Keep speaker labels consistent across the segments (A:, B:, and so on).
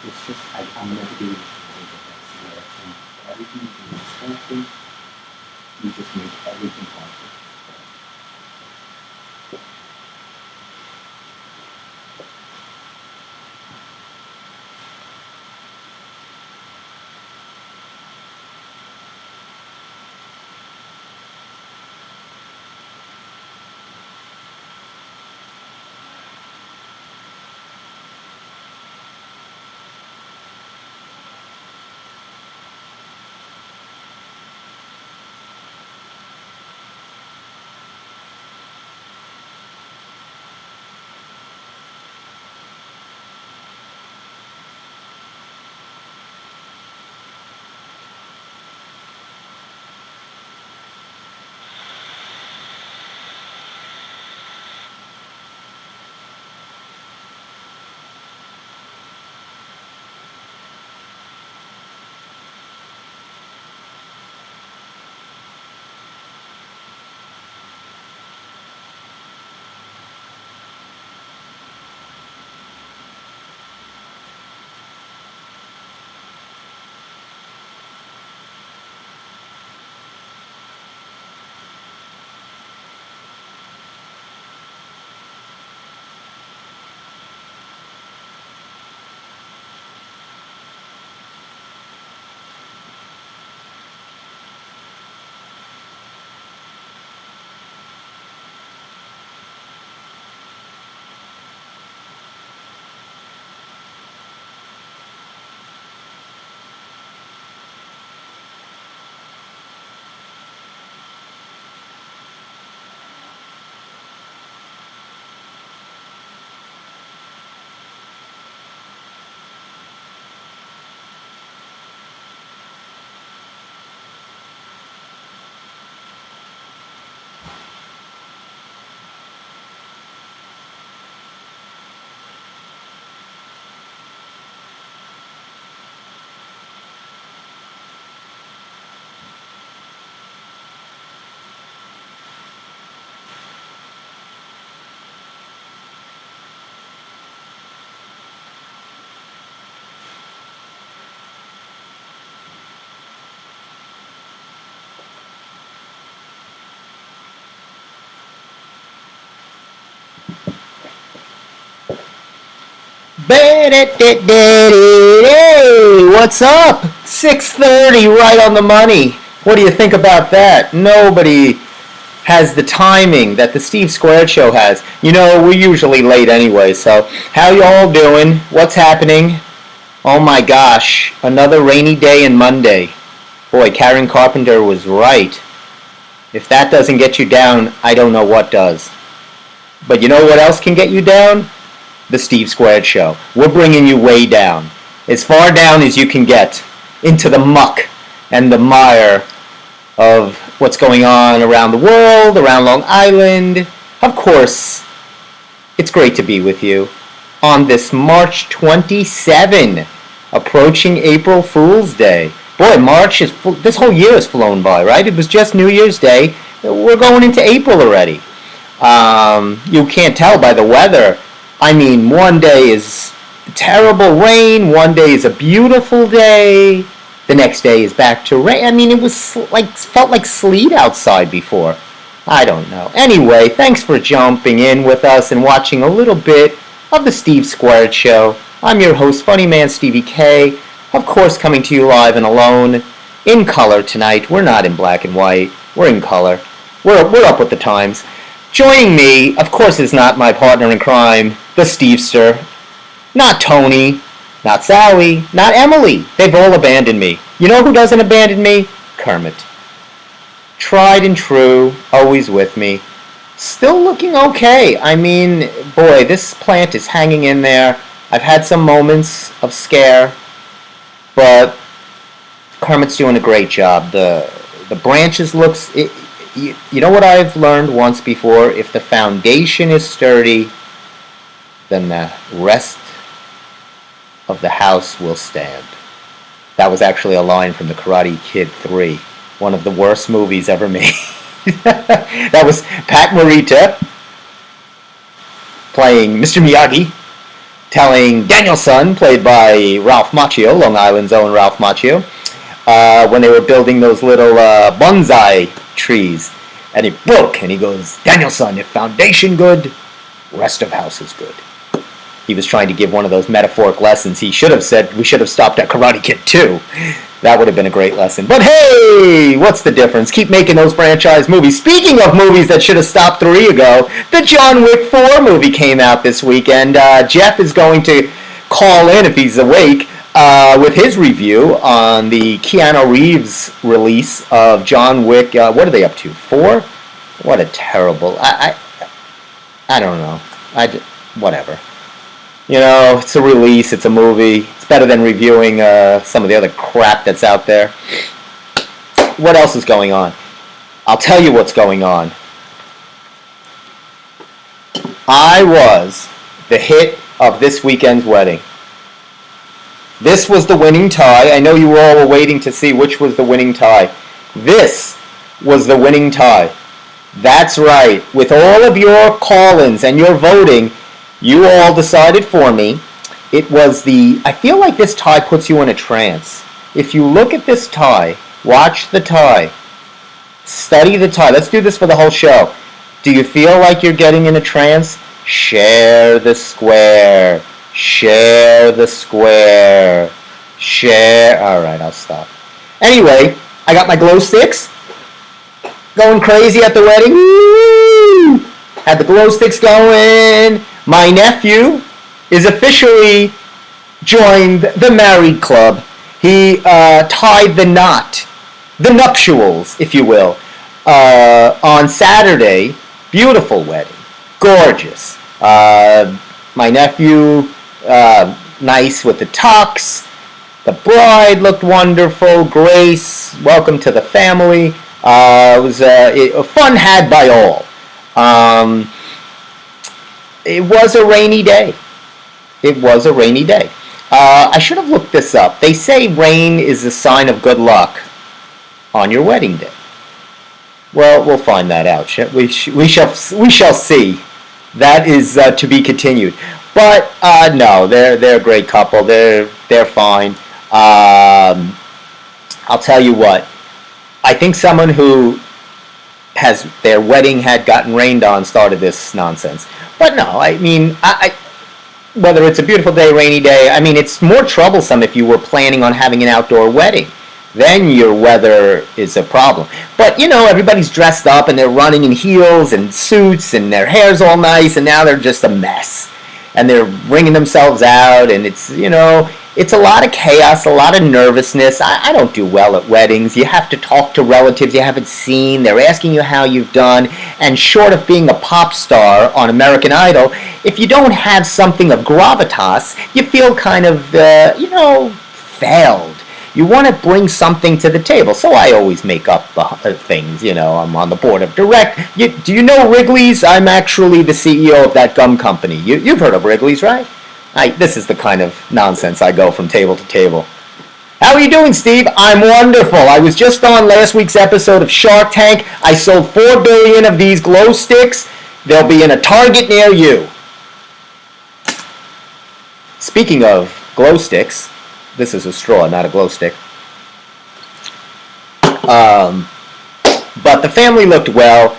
A: It's just I'm never doing anything that's where from everything is distracting. You just make everything harder. Hey, what's up? 6:30, right on the money. What do you think about that? Nobody has the timing that the Steve Squared Show has. You know, we're usually late anyway, so how y'all doing? What's happening? Oh my gosh, another rainy day and Monday. Boy, Karen Carpenter was right. If that doesn't get you down, I don't know what does. But you know what else can get you down? The Steve Squared Show. We're bringing you way down. As far down as you can get. Into the muck and the mire of what's going on around the world, around Long Island. Of course, it's great to be with you on this March 27, approaching April Fool's Day. Boy, March is this whole year has flown by, right? It was just New Year's Day. We're going into April already. You can't tell by the weather. I mean, one day is terrible rain, one day is a beautiful day, the next day is back to rain. I mean, it was felt like sleet outside before. I don't know. Anyway, thanks for jumping in with us and watching a little bit of the Steve Squared Show. I'm your host, Funny Man Stevie K. Of course, coming to you live and alone, in color tonight. We're not in black and white. We're in color. We're up with the times. Joining me, of course, is not my partner in crime, the Stevester. Not Tony, not Sally, not Emily. They've all abandoned me. You know who doesn't abandon me? Kermit. Tried and true, always with me. Still looking okay. I mean, boy, this plant is hanging in there. I've had some moments of scare, but Kermit's doing a great job. The branches looks... You know what I've learned once before? If the foundation is sturdy, then the rest of the house will stand. That was actually a line from The Karate Kid 3, one of the worst movies ever made. That was Pat Morita playing Mr. Miyagi, telling Danielson, played by Ralph Macchio, Long Island's own Ralph Macchio, when they were building those little bonsai trees. And it broke, and he goes, Danielson, if foundation good, rest of house is good. He was trying to give one of those metaphoric lessons. He should have said, we should have stopped at Karate Kid 2. That would have been a great lesson. But hey, what's the difference? Keep making those franchise movies. Speaking of movies that should have stopped 3 ago, the John Wick 4 movie came out this weekend. Jeff is going to call in, if he's awake, with his review on the Keanu Reeves release of John Wick. What are they up to? 4? What a terrible... I don't know. Whatever. You know, it's a release, it's a movie. It's better than reviewing some of the other crap that's out there. What else is going on? I'll tell you what's going on. I was the hit of this weekend's wedding. This was the winning tie. I know you all were waiting to see which was the winning tie. This was the winning tie. That's right. With all of your call-ins and your voting, you all decided for me. It was I feel like this tie puts you in a trance. If you look at this tie, watch the tie, study the tie. Let's do this for the whole show. Do you feel like you're getting in a trance? Share the square. Share the square. Share. All right, I'll stop. Anyway, I got my glow sticks. Going crazy at the wedding. Woo! Had the glow sticks going. My nephew is officially joined the married club. He tied the knot, the nuptials, if you will, on Saturday. Beautiful wedding. Gorgeous. My nephew, nice with the tux. The bride looked wonderful. Grace, welcome to the family. It was a fun had by all. It was a rainy day. It was a rainy day. I should have looked this up. They say rain is a sign of good luck on your wedding day. Well, we'll find that out. We shall see. That is to be continued. But no, they're a great couple. They're fine. I'll tell you what. I think someone who has their wedding had gotten rained on started this nonsense. But no, I mean, whether it's a beautiful day, rainy day, I mean, it's more troublesome if you were planning on having an outdoor wedding. Then your weather is a problem. But, you know, everybody's dressed up and they're running in heels and suits and their hair's all nice and now they're just a mess. And they're wringing themselves out and it's, you know, it's a lot of chaos, a lot of nervousness. I don't do well at weddings. You have to talk to relatives you haven't seen. They're asking you how you've done. And short of being a pop star on American Idol, if you don't have something of gravitas, you feel kind of, failed. You want to bring something to the table. So I always make up things, you know. I'm on the board of do you know Wrigley's? I'm actually the CEO of that gum company. You've heard of Wrigley's, right? This is the kind of nonsense I go from table to table. How are you doing, Steve? I'm wonderful. I was just on last week's episode of Shark Tank. I sold 4 billion of these glow sticks. They'll be in a Target near you. Speaking of glow sticks, this is a straw, not a glow stick. But the family looked well.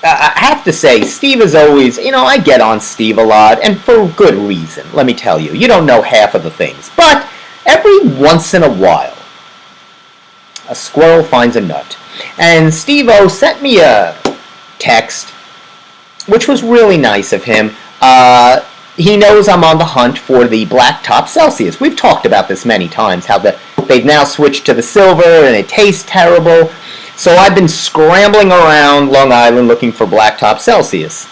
A: I have to say, Steve is always, I get on Steve a lot, and for good reason, let me tell you. You don't know half of the things. But every once in a while, a squirrel finds a nut. And Steve-O sent me a text, which was really nice of him. He knows I'm on the hunt for the Blacktop Celsius. We've talked about this many times, how they've now switched to the silver, and it tastes terrible. So I've been scrambling around Long Island looking for Blacktop Celsius.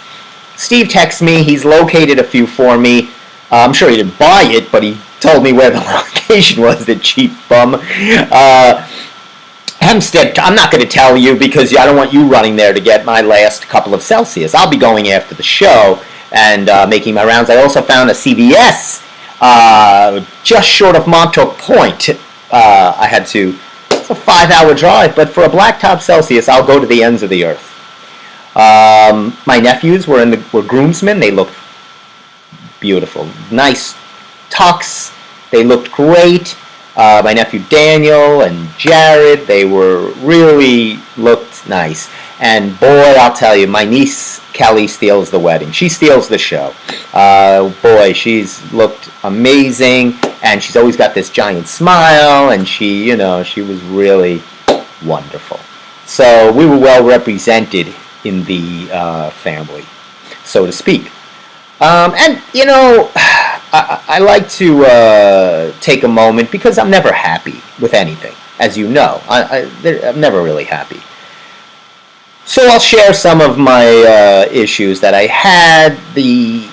A: Steve texts me. He's located a few for me. I'm sure he didn't buy it, but he told me where the location was, the cheap bum. Hempstead, I'm not going to tell you because I don't want you running there to get my last couple of Celsius. I'll be going after the show and making my rounds. I also found a CVS just short of Montauk Point. I had to... a 5-hour drive, but for a Blacktop Celsius, I'll go to the ends of the earth. My nephews were groomsmen. They looked beautiful. Nice tux. They looked great. My nephew Daniel and Jared, they were really looked nice. And boy, I'll tell you, my niece Kelly steals the wedding. She steals the show. Boy, she's looked amazing, and she's always got this giant smile, and she was really wonderful. So we were well represented in the family, so to speak. And I like to take a moment because I'm never happy with anything, as you know. I'm never really happy. So I'll share some of my issues that I had. The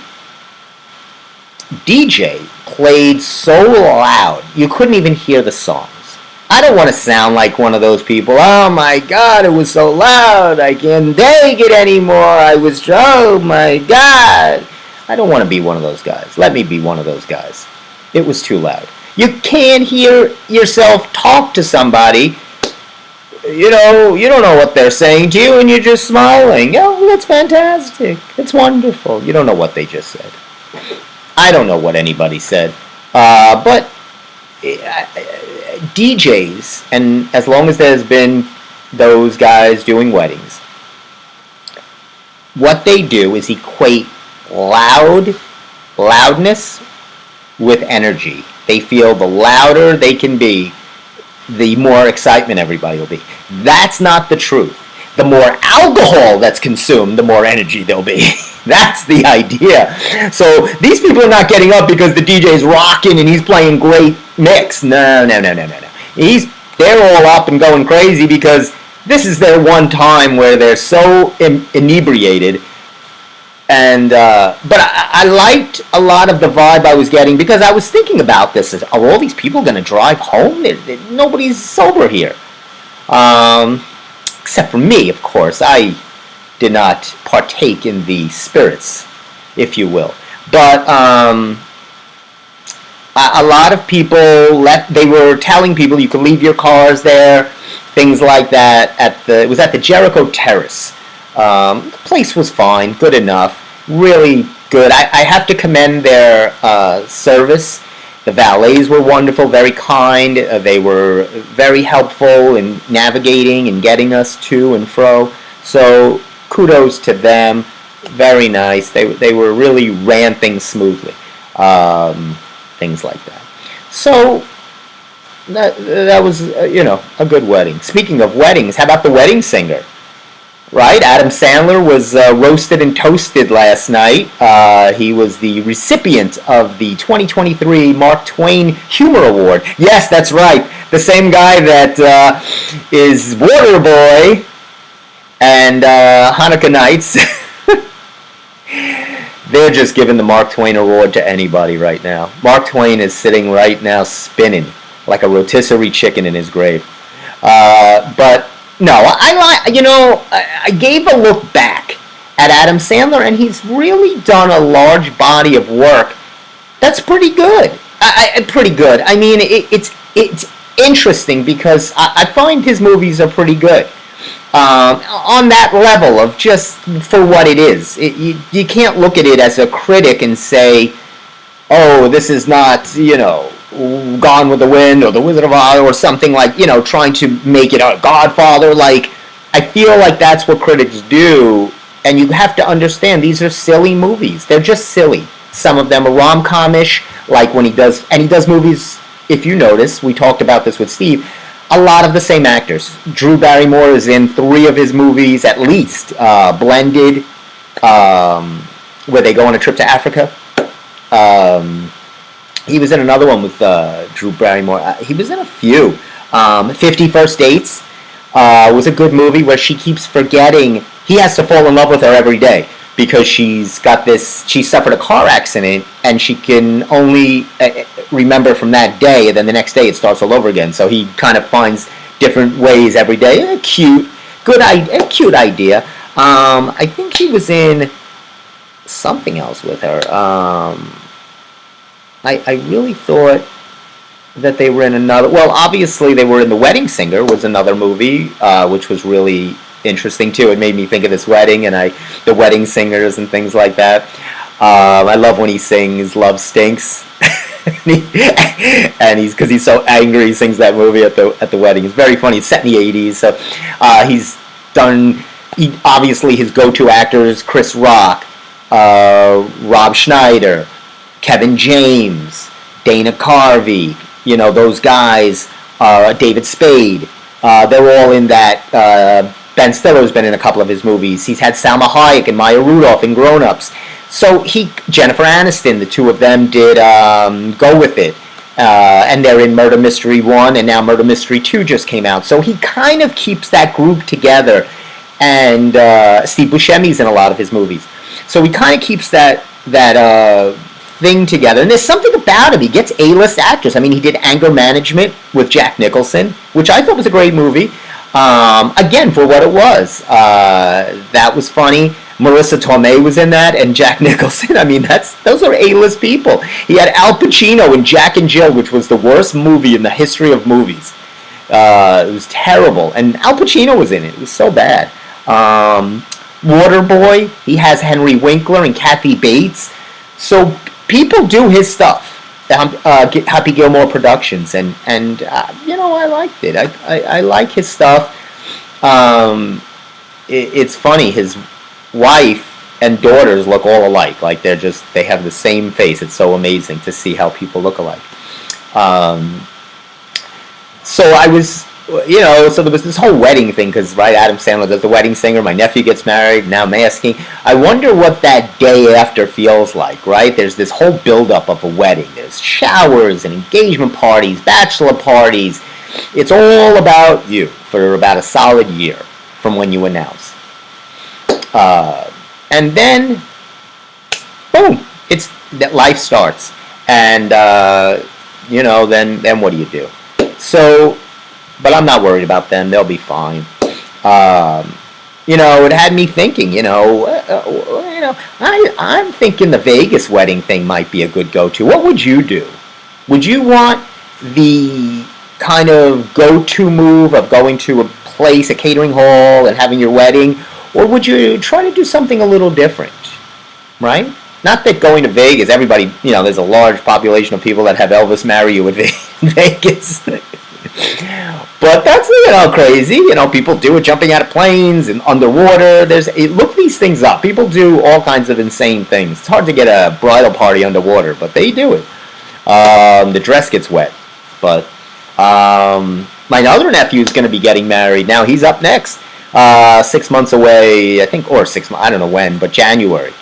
A: DJ played so loud you couldn't even hear the songs. I don't want to sound like one of those people. Oh my God, it was so loud. I can't take it anymore. Oh my God. I don't want to be one of those guys. Let me be one of those guys. It was too loud. You can't hear yourself talk to somebody. You don't know what they're saying to you, and you're just smiling. Oh, that's fantastic. It's wonderful. You don't know what they just said. I don't know what anybody said. But DJs, and as long as there's been those guys doing weddings, what they do is equate loudness with energy. They feel the louder they can be, the more excitement everybody will be. That's not the truth. The more alcohol that's consumed, the more energy there'll be. That's the idea. So these people are not getting up because the DJ's rocking and he's playing great mix. No. They're all up and going crazy because this is their one time where they're so inebriated. And but I liked a lot of the vibe I was getting because I was thinking about this. Are all these people going to drive home? Nobody's sober here. Except for me, of course. I did not partake in the spirits, if you will. But a lot of people they were telling people you could leave your cars there, things like that. It was at the Jericho Terrace. The place was fine, good enough, really good. I have to commend their service. The valets were wonderful, very kind. They were very helpful in navigating and getting us to and fro. So kudos to them. Very nice. They were really ran things smoothly. Things like that. So that was a good wedding. Speaking of weddings, how about the wedding singer? Right, Adam Sandler was roasted and toasted last night. He was the recipient of the 2023 Mark Twain Humor Award. Yes, that's right. The same guy that is Waterboy and Hanukkah Nights. They're just giving the Mark Twain Award to anybody right now. Mark Twain is sitting right now spinning like a rotisserie chicken in his grave. But no, I gave a look back at Adam Sandler, and he's really done a large body of work that's pretty good. Pretty good. I mean, it's interesting because I find his movies are pretty good. On that level of just for what it is. You can't look at it as a critic and say, oh, this is not, Gone with the Wind or The Wizard of Oz or something like, trying to make it a Godfather. Like, I feel like that's what critics do, and you have to understand these are silly movies. They're just silly. Some of them are rom-com-ish, like when he does movies, if you notice, we talked about this with Steve, a lot of the same actors. Drew Barrymore is in 3 of his movies, at least. Blended, where they go on a trip to Africa. He was in another one with Drew Barrymore. He was in a few. 50 First Dates was a good movie where she keeps forgetting. He has to fall in love with her every day because she suffered a car accident and she can only remember from that day, and then the next day it starts all over again. So he kind of finds different ways every day. Cute idea. I think he was in something else with her. I really thought that they were in another. Well, obviously they were in The Wedding Singer, was another movie, which was really interesting too. It made me think of this wedding and The Wedding Singers and things like that. I love when he sings "Love Stinks," and he's because he's so angry. He sings that movie at the wedding. It's very funny. It's set in the '80s, so he's done. Obviously, his go-to actors: Chris Rock, Rob Schneider, Kevin James, Dana Carvey. You know those guys. David Spade. They're all in that. Ben Stiller's been in a couple of his movies. He's had Salma Hayek and Maya Rudolph in Grown Ups. So Jennifer Aniston, the two of them did Go With It. And they're in Murder Mystery 1, and now Murder Mystery 2 just came out. So he kind of keeps that group together. And Steve Buscemi's in a lot of his movies. So he kind of keeps that thing together. And there's something about him. He gets A-list actors. I mean, he did Anger Management with Jack Nicholson, which I thought was a great movie. Again, for what it was. That was funny. Marissa Tomei was in that, and Jack Nicholson. I mean, those are A-list people. He had Al Pacino in Jack and Jill, which was the worst movie in the history of movies. It was terrible, and Al Pacino was in it. It was so bad. Waterboy, he has Henry Winkler and Kathy Bates. So people do his stuff. Happy Gilmore Productions, and I liked it. I like his stuff. It's funny, his wife and daughters look all alike. Like they have the same face. It's so amazing to see how people look alike. So I was, so there was this whole wedding thing, because, right, Adam Sandler does The Wedding Singer, my nephew gets married, now masking. I wonder what that day after feels like, right? There's this whole buildup of a wedding. There's showers and engagement parties, bachelor parties. It's all about you for about a solid year from when you announce. And then, boom, that life starts. And, then what do you do? So, but I'm not worried about them. They'll be fine. It had me thinking, I'm thinking the Vegas wedding thing might be a good go-to. What would you do? Would you want the kind of go-to move of going to a place, a catering hall, and having your wedding? Or would you try to do something a little different, right? Not that going to Vegas, everybody, there's a large population of people that have Elvis marry you in Vegas. But that's, crazy. People do it jumping out of planes and underwater. Look these things up. People do all kinds of insane things. It's hard to get a bridal party underwater, but they do it. The dress gets wet. But my other nephew is going to be getting married. Now he's up next. 6 months away, I think, or 6 months, I don't know when, but January,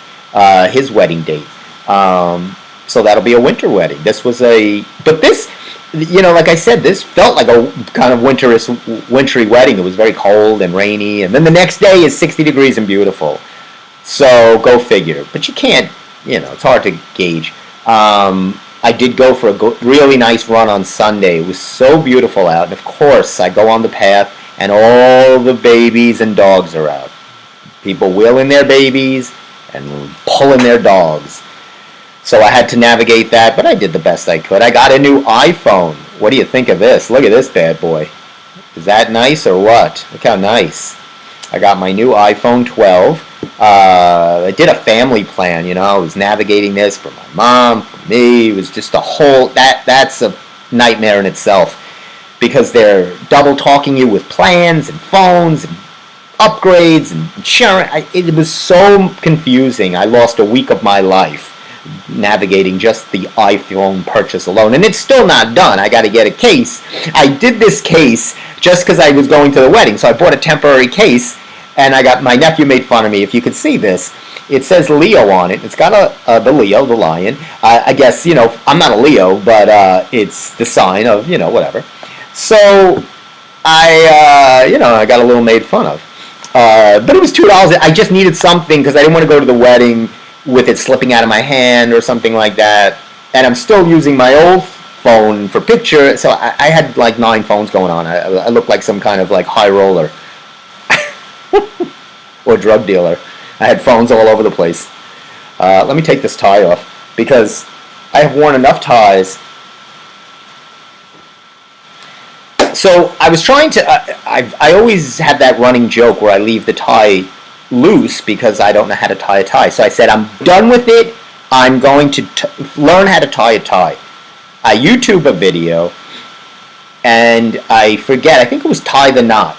A: his wedding date. So that'll be a winter wedding. But this, like I said, this felt like a kind of wintry wedding. It was very cold and rainy, and then the next day is 60 degrees and beautiful. So go figure. But you can't, it's hard to gauge. I did go for a really nice run on Sunday. It was so beautiful out, and of course, I go on the path, and all the babies and dogs are out. People wheeling their babies and pulling their dogs. So I had to navigate that, but I did the best I could. I got a new iPhone. What do you think of this? Look at this bad boy. Is that nice or what? Look how nice. I got my new iPhone 12. I did a family plan, I was navigating this for my mom, for me. It was just a whole, that's a nightmare in itself. Because they're double talking you with plans and phones and upgrades and insurance. It was so confusing. I lost a week of my life navigating just the iPhone purchase alone. And it's still not done. I got to get a case. I did this case just because I was going to the wedding. So I bought a temporary case, and my nephew made fun of me. If you could see this, it says Leo on it. It's got the Leo, the lion. I guess, I'm not a Leo, but it's the sign of, whatever. So I got a little made fun of. But it was $2. I just needed something because I didn't want to go to the wedding with it slipping out of my hand or something like that. And I'm still using my old phone for picture. So I had like 9 phones going on. I looked like some kind of like high roller or drug dealer. I had phones all over the place. Let me take this tie off because I have worn enough ties. So I was trying to, I always have that running joke where I leave the tie loose because I don't know how to tie a tie. So I said, I'm done with it. I'm going to learn how to tie a tie. I YouTube a video, and I forget, I think it was tie the knot.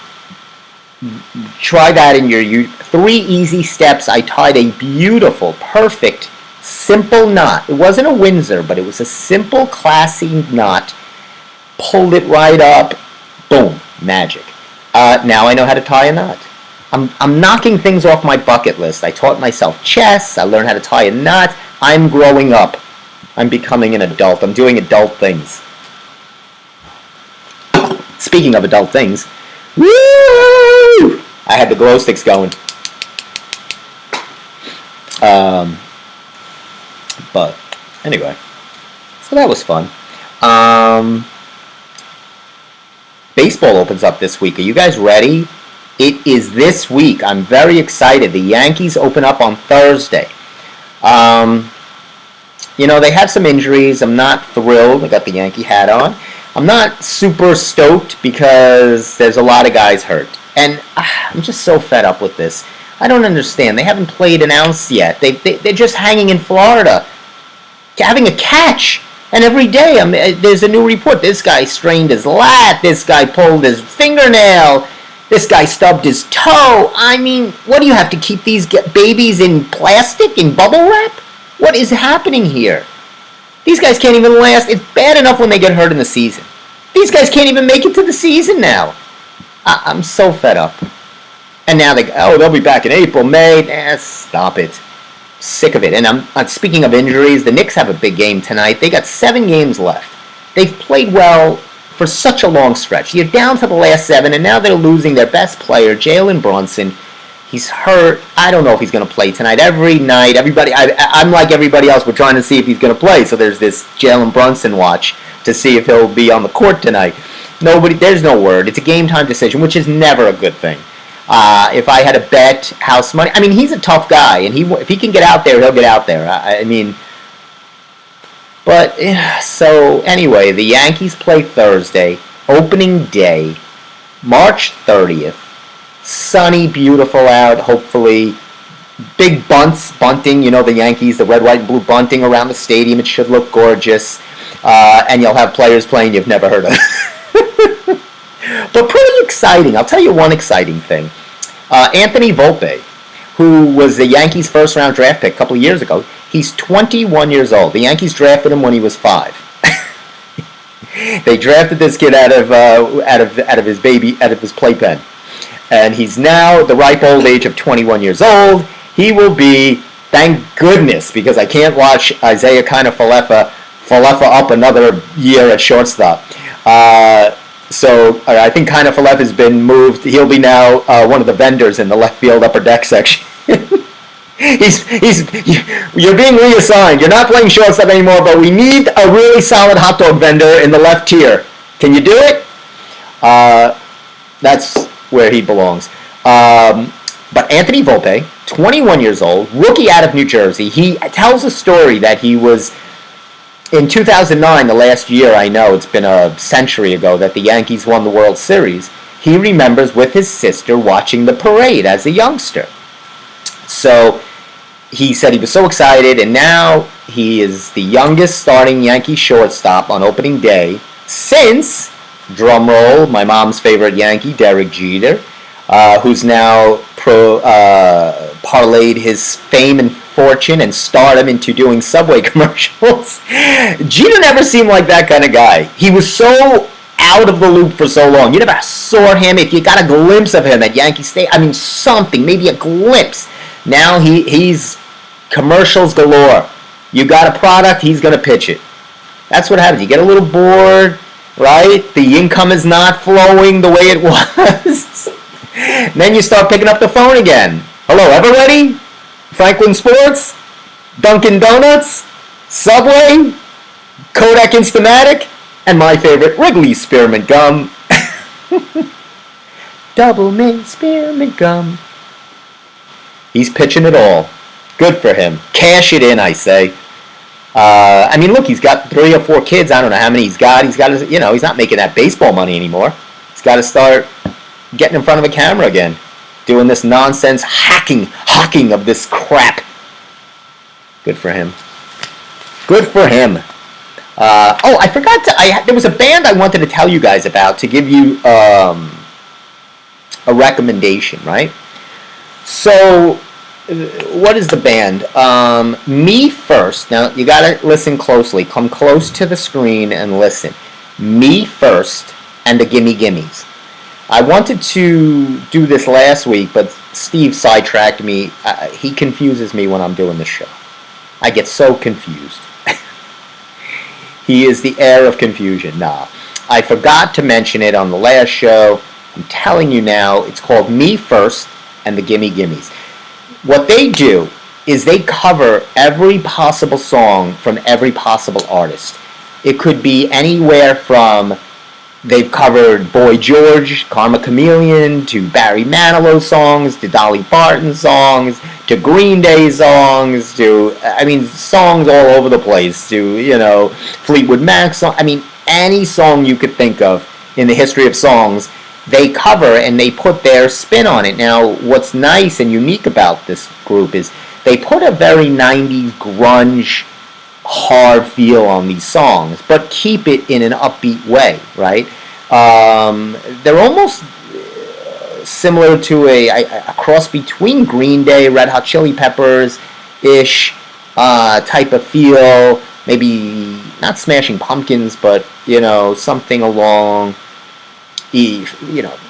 A: Try that in your 3 easy steps. I tied a beautiful, perfect, simple knot. It wasn't a Windsor, but it was a simple, classy knot. Pulled it right up. Boom. Magic. Now I know how to tie a knot. I'm knocking things off my bucket list. I taught myself chess. I learned how to tie a knot. I'm growing up. I'm becoming an adult. I'm doing adult things. Speaking of adult things, woo! I had the glow sticks going. But anyway, so that was fun. Baseball opens up this week. Are you guys ready? It is this week. I'm very excited. The Yankees open up on Thursday. They have some injuries. I'm not thrilled. I got the Yankee hat on. I'm not super stoked because there's a lot of guys hurt. And I'm just so fed up with this. I don't understand. They haven't played an ounce yet. They're just hanging in Florida, having a catch. And every day there's a new report. This guy strained his lat. This guy pulled his fingernail. This guy stubbed his toe. I mean, what do you have to keep these babies in plastic, in bubble wrap? What is happening here? These guys can't even last. It's bad enough when they get hurt in the season. These guys can't even make it to the season now. I'm so fed up. And now they'll be back in April, May. Stop it. Sick of it. And I'm speaking of injuries, the Knicks have a big game tonight. They got 7 games left. They've played well for such a long stretch. You're down to the last 7, and now they're losing their best player, Jalen Brunson. He's hurt. I don't know if he's going to play tonight. Every night, I'm like everybody else. We're trying to see if he's going to play. So there's this Jalen Brunson watch to see if he'll be on the court tonight. There's no word. It's a game time decision, which is never a good thing. If I had a bet house money, I mean, he's a tough guy, and if he can get out there, he'll get out there. So anyway, the Yankees play Thursday, opening day, March 30th. Sunny, beautiful out, hopefully. Big bunting, the Yankees, the red, white, and blue bunting around the stadium. It should look gorgeous. And you'll have players playing you've never heard of. But pretty exciting. I'll tell you one exciting thing. Anthony Volpe, who was the Yankees' first-round draft pick a couple of years ago, he's 21 years old. The Yankees drafted him when he was 5. They drafted this kid out of his playpen. And he's now the ripe old age of 21 years old. He will be, thank goodness, because I can't watch Isaiah Falefa up another year at shortstop. So I think Falefa has been moved. He'll be now one of the vendors in the left field upper deck section. You're being reassigned. You're not playing shortstop anymore, but we need a really solid hot dog vendor in the left tier. Can you do it? That's where he belongs. But Anthony Volpe, 21 years old, rookie out of New Jersey. He tells a story that he was, in 2009, the last year, I know, it's been a century ago, that the Yankees won the World Series. He remembers with his sister watching the parade as a youngster. So he said he was so excited, and now he is the youngest starting Yankee shortstop on opening day since, drumroll, my mom's favorite Yankee, Derek Jeter, who's now parlayed his fame and fortune and stardom into doing Subway commercials. Jeter never seemed like that kind of guy. He was so out of the loop for so long. You never saw him. If you got a glimpse of him at Yankee Stadium, something, maybe a glimpse. Now he's commercials galore. You got a product, he's going to pitch it. That's what happens. You get a little bored, right? The income is not flowing the way it was. Then you start picking up the phone again. Hello, Everready? Franklin Sports? Dunkin' Donuts? Subway? Kodak Instamatic? And my favorite, Wrigley's Spearmint Gum. Double mint spearmint gum. He's pitching it all. Good for him. Cash it in, I say. Look, he's got 3 or 4 kids. I don't know how many he's got. He's not making that baseball money anymore. He's got to start getting in front of a camera again, doing this nonsense hawking of this crap. Good for him. Good for him. I forgot there was a band I wanted to tell you guys about to give you a recommendation, right? So, what is the band? Me First. Now, you gotta listen closely. Come close to the screen and listen. Me First and the Gimme Gimmes. I wanted to do this last week, but Steve sidetracked me. He confuses me when I'm doing the show. I get so confused. He is the heir of confusion. Nah. I forgot to mention it on the last show. I'm telling you now, it's called Me First and the Gimme Gimmes. What they do is they cover every possible song from every possible artist. It could be anywhere from, they've covered Boy George, Karma Chameleon, to Barry Manilow songs, to Dolly Parton songs, to Green Day songs, to, songs all over the place, to, Fleetwood Mac songs. Any song you could think of in the history of songs, they cover and they put their spin on it. Now, what's nice and unique about this group is they put a very 90s grunge, hard feel on these songs, but keep it in an upbeat way, right? They're almost similar to a cross between Green Day, Red Hot Chili Peppers-ish type of feel. Maybe not Smashing Pumpkins, but, something along,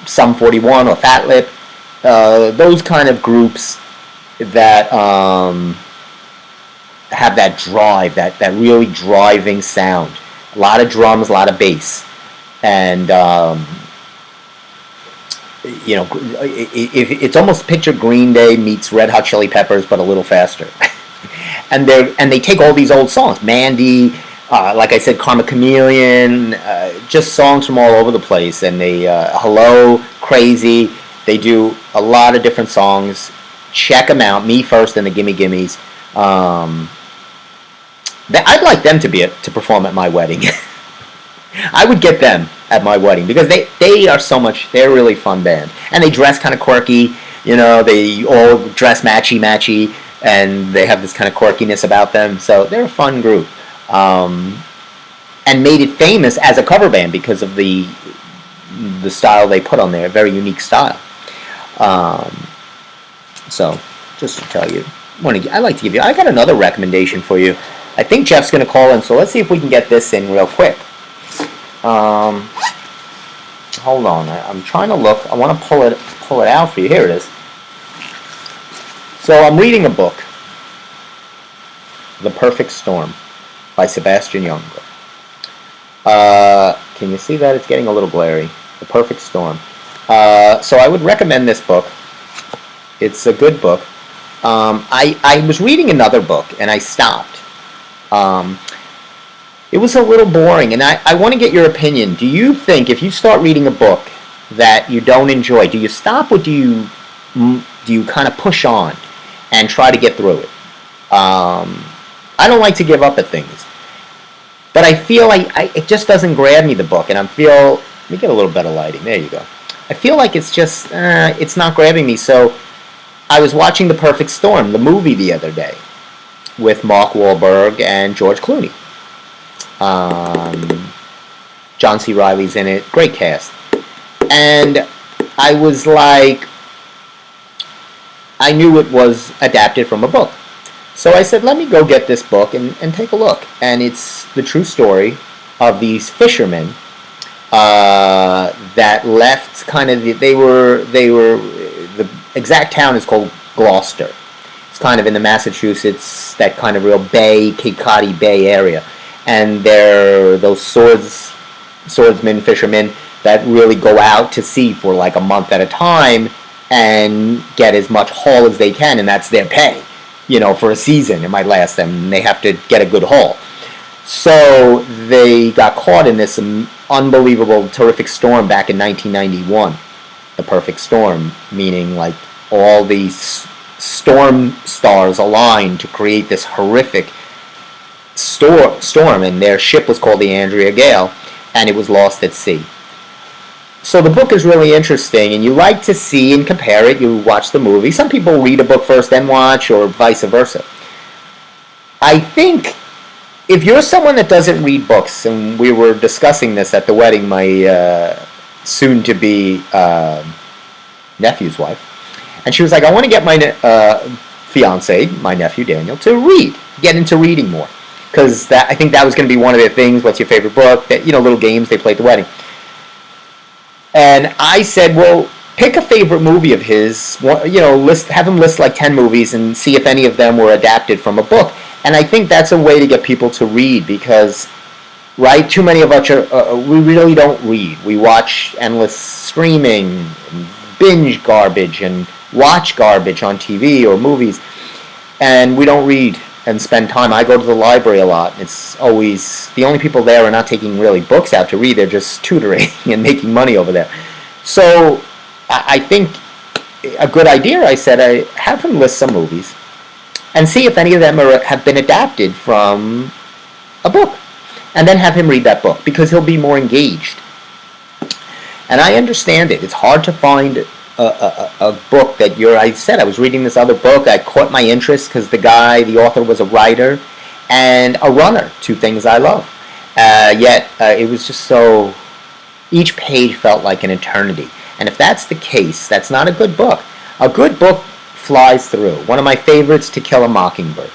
A: Sum 41 or Fat Lip. Those kind of groups that have that drive, that really driving sound. A lot of drums, a lot of bass. And, it's almost picture Green Day meets Red Hot Chili Peppers, but a little faster. and they take all these old songs, Mandy, like I said, Karma Chameleon, just songs from all over the place. And they, Hello, Crazy, they do a lot of different songs. Check them out, Me First and the Gimme Gimmes. I'd like them to perform at my wedding. I would get them at my wedding because they are so much. They're a really fun band, and they dress kind of quirky. They all dress matchy, and they have this kind of quirkiness about them. So they're a fun group, and made it famous as a cover band because of the style they put on there. A very unique style. So just to tell you, I'd like to give you. I got another recommendation for you. I think Jeff's going to call in, so let's see if we can get this in real quick. Hold on, I'm trying to look. I want to pull it out for you. Here it is. So I'm reading a book, The Perfect Storm, by Sebastian Junger. Can you see that? It's getting a little glary. The Perfect Storm. So I would recommend this book. It's a good book. I was reading another book, and I stopped. It was a little boring, and I want to get your opinion. Do you think if you start reading a book that you don't enjoy, do you stop or do you kind of push on and try to get through it? I don't like to give up at things, but I feel like it just doesn't grab me, the book, and let me get a little better lighting. There you go. I feel like it's just it's not grabbing me. So I was watching The Perfect Storm, the movie, the other day, with Mark Wahlberg and George Clooney. John C. Reilly's in it. Great cast. And I was like, I knew it was adapted from a book. So I said, let me go get this book and take a look. And it's the true story of these fishermen that left kind of, the exact town is called Gloucester. It's kind of in the Massachusetts, that kind of real Bay, Cape Cod Bay area. And they're those swordsmen, fishermen that really go out to sea for like a month at a time and get as much haul as they can, and that's their pay. For a season, it might last them, and they have to get a good haul. So they got caught in this unbelievable, terrific storm back in 1991. The perfect storm, meaning like all these storm stars aligned to create this horrific storm, and their ship was called the Andrea Gale, and it was lost at sea. So the book is really interesting, and you like to see and compare it. You watch the movie. Some people read a book first, then watch, or vice versa. I think if you're someone that doesn't read books, and we were discussing this at the wedding, my soon-to-be nephew's wife, and she was like, I want to get my fiance, my nephew Daniel, to read, get into reading more, because I think that was going to be one of the things. What's your favorite book? That, little games they play at the wedding. And I said, well, pick a favorite movie of his. Have him list like 10 movies and see if any of them were adapted from a book. And I think that's a way to get people to read, because, right, too many of us we really don't read. We watch endless streaming, and binge garbage, and watch garbage on TV or movies, and we don't read and spend time. I go to the library a lot. It's always, the only people there are not taking really books out to read. They're just tutoring and making money over there. So I think a good idea, I said, I have him list some movies and see if any of them have been adapted from a book, and then have him read that book, because he'll be more engaged. And I understand it. It's hard to find a book that I said, I was reading this other book, I caught my interest because the author was a writer and a runner, two things I love. Yet it was just so, each page felt like an eternity. And if that's the case, that's not a good book. A good book flies through. One of my favorites, To Kill a Mockingbird.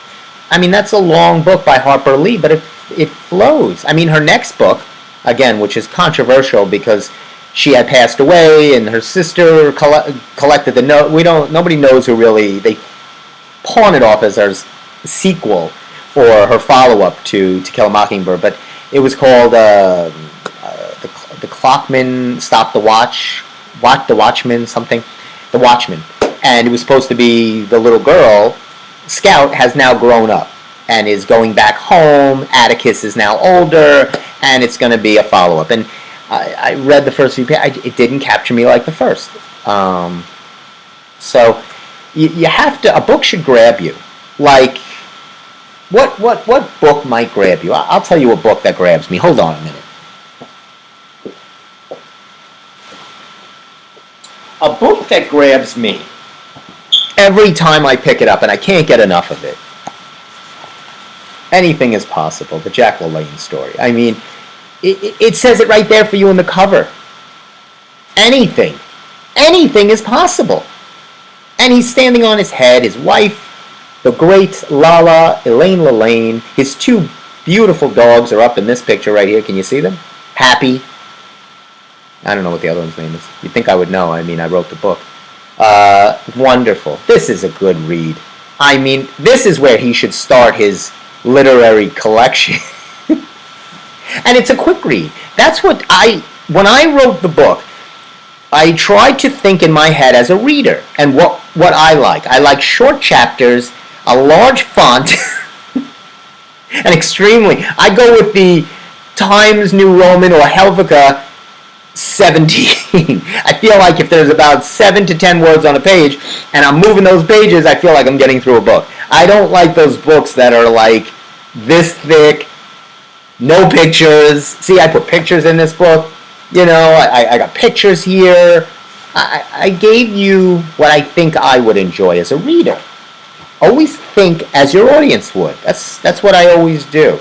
A: I mean, that's a long book by Harper Lee, but it flows. I mean, her next book, again, which is controversial because she had passed away, and her sister collected the note. Nobody knows who really. They pawn it off as her sequel or her follow-up to Kill a Mockingbird, but it was called the Clockman Stopped the Watch, the Watchman, something, the Watchman, and it was supposed to be the little girl. Scout has now grown up and is going back home. Atticus is now older, and it's going to be a follow-up. And I read the first few pages. It didn't capture me like the first. So you have to. A book should grab you. Like, what book might grab you? I'll tell you a book that grabs me. Hold on a minute. A book that grabs me every time I pick it up, and I can't get enough of it. Anything is possible. The Jack LaLanne story. I mean, it says it right there for you in the cover. Anything is possible. And he's standing on his head. His wife, the great Elaine LaLanne. His two beautiful dogs are up in this picture right here. Can you see them? Happy. I don't know what the other one's name is. You'd think I would know. I mean, I wrote the book. Wonderful. This is a good read. I mean, this is where he should start his literary collection. And it's a quick read. That's what when I wrote the book, I tried to think in my head as a reader, and what I like. I like short chapters, a large font, and extremely. I go with the Times New Roman or Helvetica 17. I feel like if there's about 7 to 10 words on a page, and I'm moving those pages, I feel like I'm getting through a book. I don't like those books that are like this thick, no pictures. See, I put pictures in this book. You know, I got pictures here. I gave you what I think I would enjoy as a reader. Always think as your audience would. That's what I always do.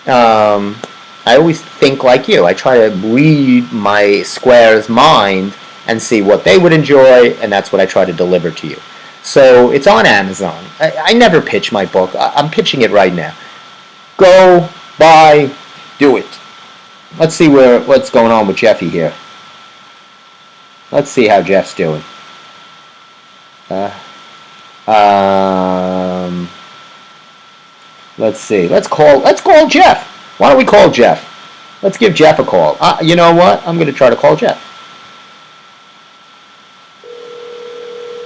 A: I always think like you. I try to read my square's mind and see what they would enjoy, and that's what I try to deliver to you. So it's on Amazon. I never pitch my book. I'm pitching it right now. Go, buy, do it. Let's see what's going on with Jeffy here. Let's see how Jeff's doing. Let's see. Let's call Jeff. Why don't we call Jeff? Let's give Jeff a call. You know what? I'm going to try to call Jeff.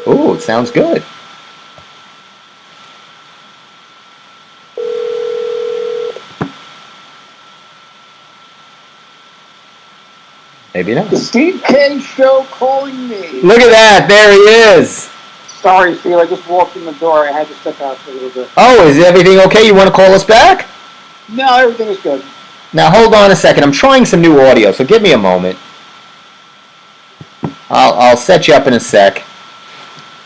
A: Ooh, it sounds good. Maybe not.
B: The Steve K Show calling me.
A: Look at that. There he is.
B: Sorry, Steve. I just walked in the door. I had to step out for a little bit.
A: Oh, is everything okay? You want to call us back?
B: No, everything is good.
A: Now, hold on a second. I'm trying some new audio, so give me a moment. I'll set you up in a sec.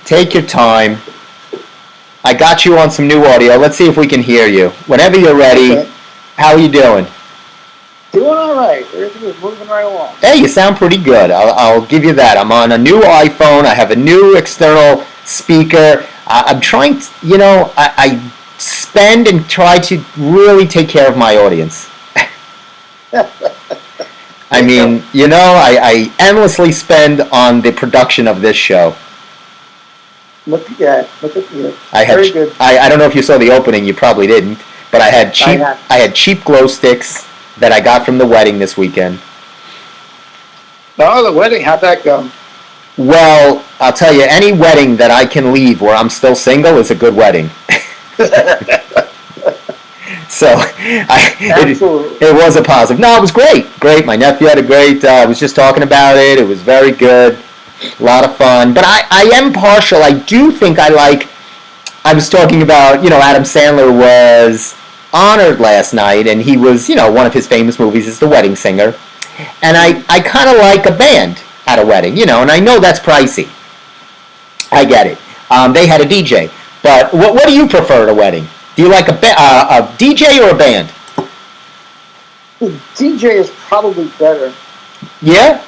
A: Take your time. I got you on some new audio. Let's see if we can hear you. Whenever you're ready, How are you doing?
B: Doing all right. Everything is moving right along.
A: Hey, you sound pretty good. I'll give you that. I'm on a new iPhone. I have a new external speaker. I'm trying to, I spend and try to really take care of my audience. I mean, I endlessly spend on the production of this show.
B: Look at that.
A: I had,
B: Very good.
A: I don't know if you saw the opening. You probably didn't. But I had cheap glow sticks that I got from the wedding this weekend.
B: Oh, the wedding. How'd that go?
A: Well, I'll tell you, any wedding that I can leave where I'm still single is a good wedding. So, it was a positive. No, it was great. Great. My nephew had a great, I was just talking about it. It was very good. A lot of fun. But I am partial. I do think I was talking about, Adam Sandler was honored last night, and he was, one of his famous movies is The Wedding Singer. And I kind of like a band at a wedding, and I know that's pricey. I get it. They had a DJ. But what do you prefer at a wedding? Do you like a DJ or a band?
B: The DJ is probably better.
A: Yeah?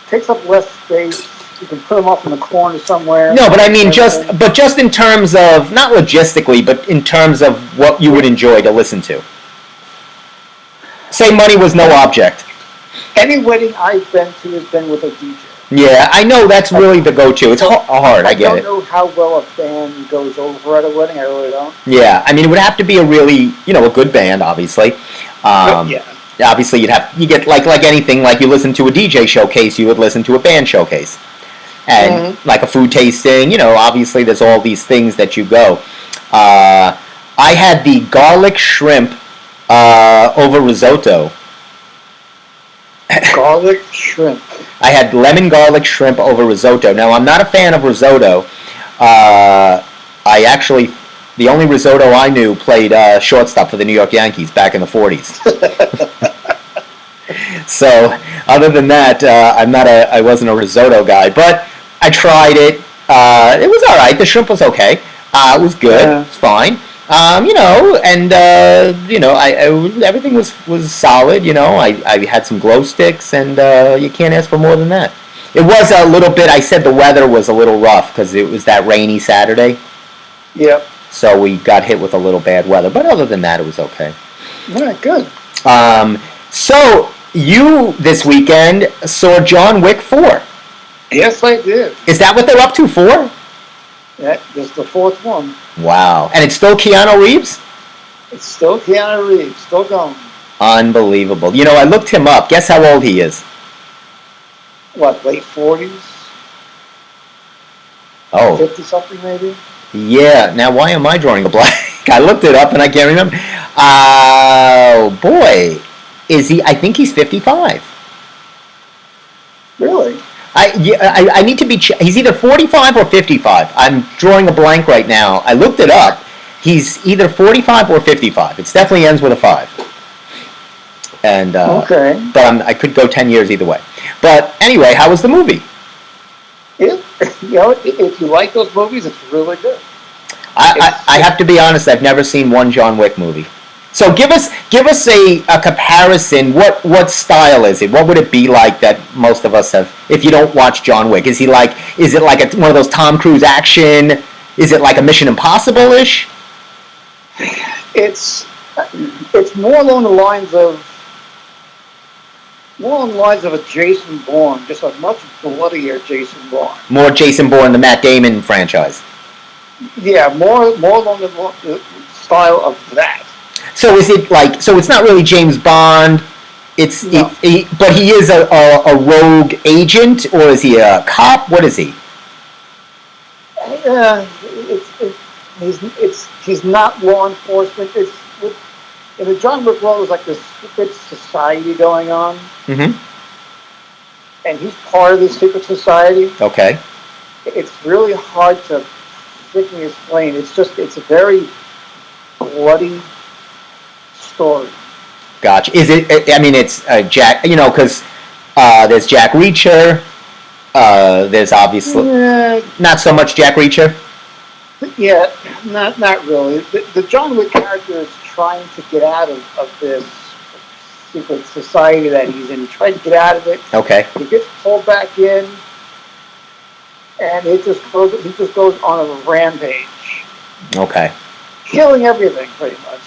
B: Takes up less space. You can put them off in the corner somewhere.
A: No, but I mean just in terms of, not logistically, but in terms of what you would enjoy to listen to. Say money was no object.
B: Any wedding I've been to has been with a DJ.
A: Yeah, I know that's really the go-to. It's hard, I get it.
B: I don't know how well a band goes over at a wedding. I really don't.
A: Yeah, I mean, it would have to be a really, a good band, obviously.
B: Yeah.
A: Obviously, you get, like anything, like you listen to a DJ showcase, you would listen to a band showcase. And like a food tasting, obviously there's all these things that you go. I had the garlic shrimp over risotto.
B: Garlic shrimp.
A: I had lemon garlic shrimp over risotto. Now, I'm not a fan of risotto. The only risotto I knew played shortstop for the New York Yankees back in the 40s. So, other than that, I wasn't a risotto guy. But I tried it. It was all right. The shrimp was okay. It was good. Yeah. It was fine. Everything was solid. I had some glow sticks, and you can't ask for more than that. It was a little bit. I said the weather was a little rough because it was that rainy Saturday.
B: Yep.
A: So we got hit with a little bad weather, but other than that, it was okay.
B: All right, good.
A: So you this weekend saw John Wick 4.
B: Yes, I did.
A: Is that what they're up to, 4?
B: Yeah, this is the 4th one.
A: Wow. And it's still Keanu Reeves?
B: It's still Keanu Reeves, still going.
A: Unbelievable. I looked him up. Guess how old he is?
B: What, late 40s?
A: Oh.
B: 50-something maybe?
A: Yeah. Now, why am I drawing a blank? I looked it up and I can't remember. Oh, boy. Is he? I think he's 55.
B: Really?
A: I need to be. He's either 45 or 55. I'm drawing a blank right now. I looked it up. He's either 45 or 55. It definitely ends with a 5. And
B: okay.
A: But I could go 10 years either way. But anyway, how was the movie?
B: If you like those movies, it's really good.
A: I have to be honest. I've never seen one John Wick movie. So give us a comparison. What style is it? What would it be like that most of us have? If you don't watch John Wick, is it like one of those Tom Cruise action? Is it like a Mission Impossible-ish?
B: It's more along the lines of a Jason Bourne, just a much bloodier Jason Bourne.
A: More Jason Bourne, the Matt Damon franchise.
B: Yeah, more along the style of that.
A: So is it like? So it's not really James Bond.
B: No.
A: But he is a rogue agent, or is he a cop? What is he?
B: He's not law enforcement. In the John Wick world, there's like this secret society going on.
A: Mm-hmm.
B: And he's part of this secret society.
A: Okay.
B: It's really hard to freaking explain. It's a very bloody story.
A: Gotcha. Is it? I mean, it's Jack. Because there's Jack Reacher. There's obviously not so much Jack Reacher.
B: Yeah, not really. The John Wick character is trying to get out of this secret society that he's in. He tried to get out of it.
A: Okay.
B: He gets pulled back in, and he just goes on a rampage,
A: Okay.
B: killing everything pretty much.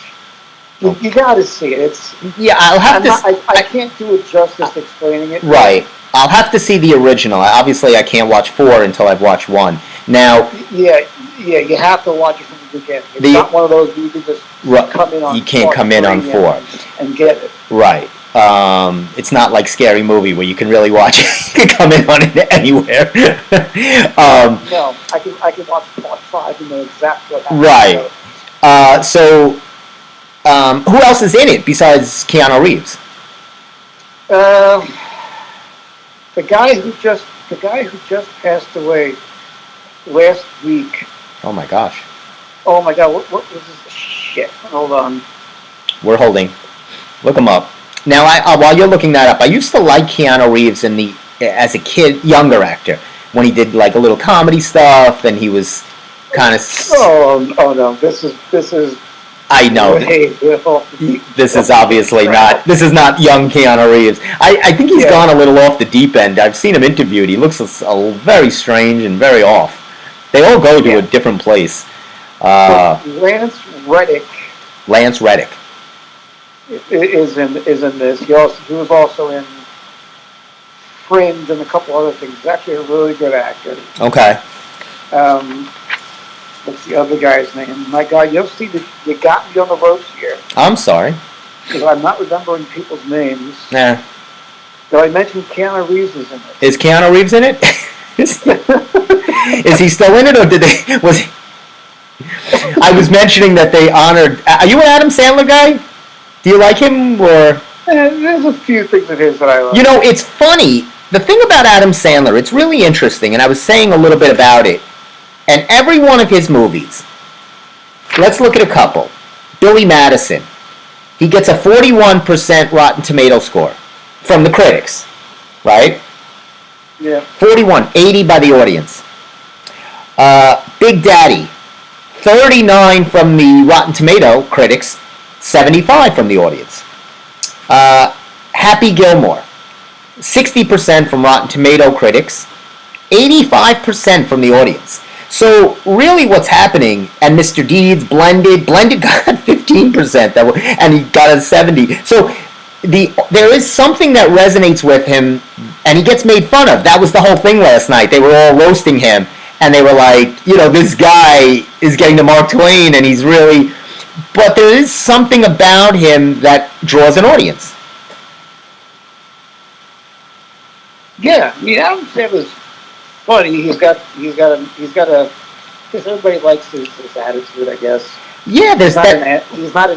B: You got to see it. It's
A: Yeah, I'll have to.
B: I can't do it justice explaining it.
A: Right. I'll have to see the original. Obviously, I can't watch 4 until I've watched 1. Now.
B: Yeah, you have to watch it from the beginning. It's not one of those where you can just come in on.
A: You can't come in on 4
B: and get it.
A: Right. It's not like Scary Movie where you can really watch it. You can come in on it anywhere.
B: No, I can watch part 5 and know exactly what happens.
A: Right. So, who else is in it besides Keanu Reeves?
B: The guy who just passed away last week.
A: Oh my gosh.
B: Oh my God! What was this shit? Hold on.
A: We're holding. Look him up. Now, while you're looking that up, I used to like Keanu Reeves as a kid, younger actor, when he did like a little comedy stuff, and he was kind of.
B: Oh no! This is.
A: I know. This is obviously not. This is not young Keanu Reeves. I think he's gone a little off the deep end. I've seen him interviewed. He looks very strange and very off. They all go to a different place.
B: Lance Reddick.
A: Lance Reddick
B: is in this. He was also in Fringe and a couple other things. He's actually a really good actor.
A: Okay.
B: What's the other guy's name? My God, you got me on the ropes here.
A: I'm sorry.
B: Because I'm not remembering people's names.
A: Nah.
B: Did I mention Keanu Reeves is in it?
A: Is Keanu Reeves in it? Is he still in it, or was he? I was mentioning that they honored. Are you an Adam Sandler guy? Do you like him, or?
B: There's a few things of his that I like.
A: You know, it's funny. The thing about Adam Sandler, it's really interesting, and I was saying a little bit about it. And every one of his movies, let's look at a couple. Billy Madison. He gets a 41% Rotten Tomato score from the critics, right?
B: Yeah.
A: 41, 80 by the audience. Big Daddy, 39 from the Rotten Tomato critics, 75 from the audience. Happy Gilmore, 60% from Rotten Tomato critics, 85% from the audience. So really what's happening, and Mr. Deeds, Blended got 15%, and he got a 70. So there is something that resonates with him, and he gets made fun of. That was the whole thing last night. They were all roasting him, and they were like, this guy is getting to Mark Twain, and he's really... But there is something about him that draws an audience.
B: Yeah, I mean, Adam Sandler's funny. He's got a. Because everybody likes his attitude, I guess.
A: Yeah,
B: he's not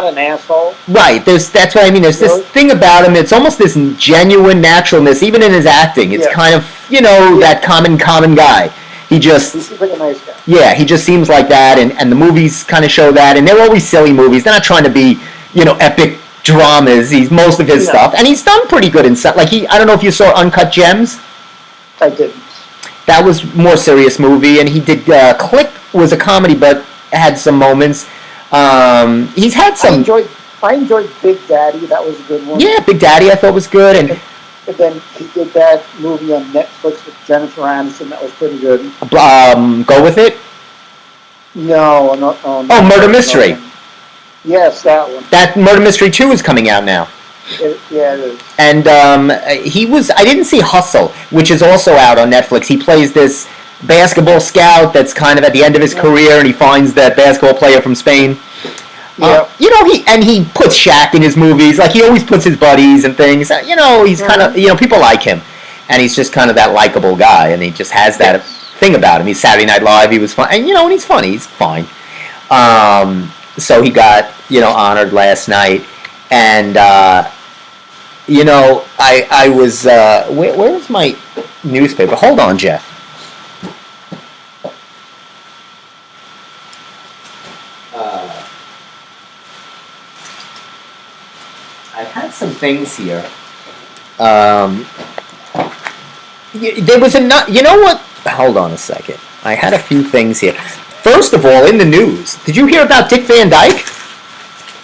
B: an asshole.
A: Right. That's what I mean. There's this thing about him. It's almost this genuine naturalness, even in his acting. It's kind of that common guy. He seems
B: like a nice guy.
A: Yeah, he just seems like that, and the movies kind of show that, and they're always silly movies. They're not trying to be epic dramas. He's most of his stuff, and he's done pretty good in stuff. Like I don't know if you saw Uncut Gems.
B: I didn't.
A: That was a more serious movie, and he did Click was a comedy, but had some moments. He's had some.
B: I enjoyed Big Daddy. That was a good one.
A: Yeah, Big Daddy I thought was good, and
B: then he did that movie on Netflix with Jennifer Aniston. That was pretty good.
A: Go With It.
B: No.
A: Murder Mystery.
B: Yes, that one.
A: That Murder Mystery 2 is coming out now.
B: It is.
A: And I didn't see Hustle, which is also out on Netflix. He plays this basketball scout that's kind of at the end of his career, and he finds that basketball player from Spain.
B: Yeah.
A: He puts Shaq in his movies. Like, he always puts his buddies and things. He's kind of, people like him. And he's just kind of that likable guy, and he just has that thing about him. He's Saturday Night Live, he was fun. And, and he's funny. He's fine. So he got, honored last night. And, I was, where's my newspaper? Hold on, Jeff. I had some things here. There was you know what? Hold on a second. I had a few things here. First of all, in the news, did you hear about Dick Van Dyke?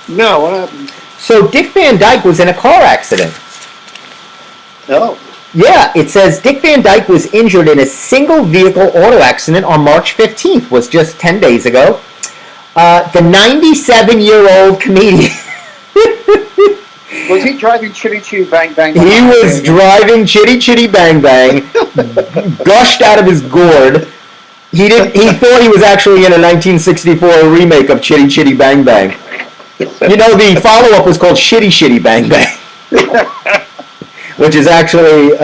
B: No, what happened?
A: So Dick Van Dyke was in a car accident.
B: No.
A: Yeah, it says Dick Van Dyke was injured in a single vehicle auto accident on March 15th, was just 10 days ago. The 97-year-old comedian.
B: Was he driving Chitty Chitty Bang Bang?
A: He was driving Chitty Chitty Bang Bang, gushed out of his gourd. He thought he was actually in a 1964 remake of Chitty Chitty Bang Bang. You know, the follow-up was called Shitty Shitty Bang Bang, which is actually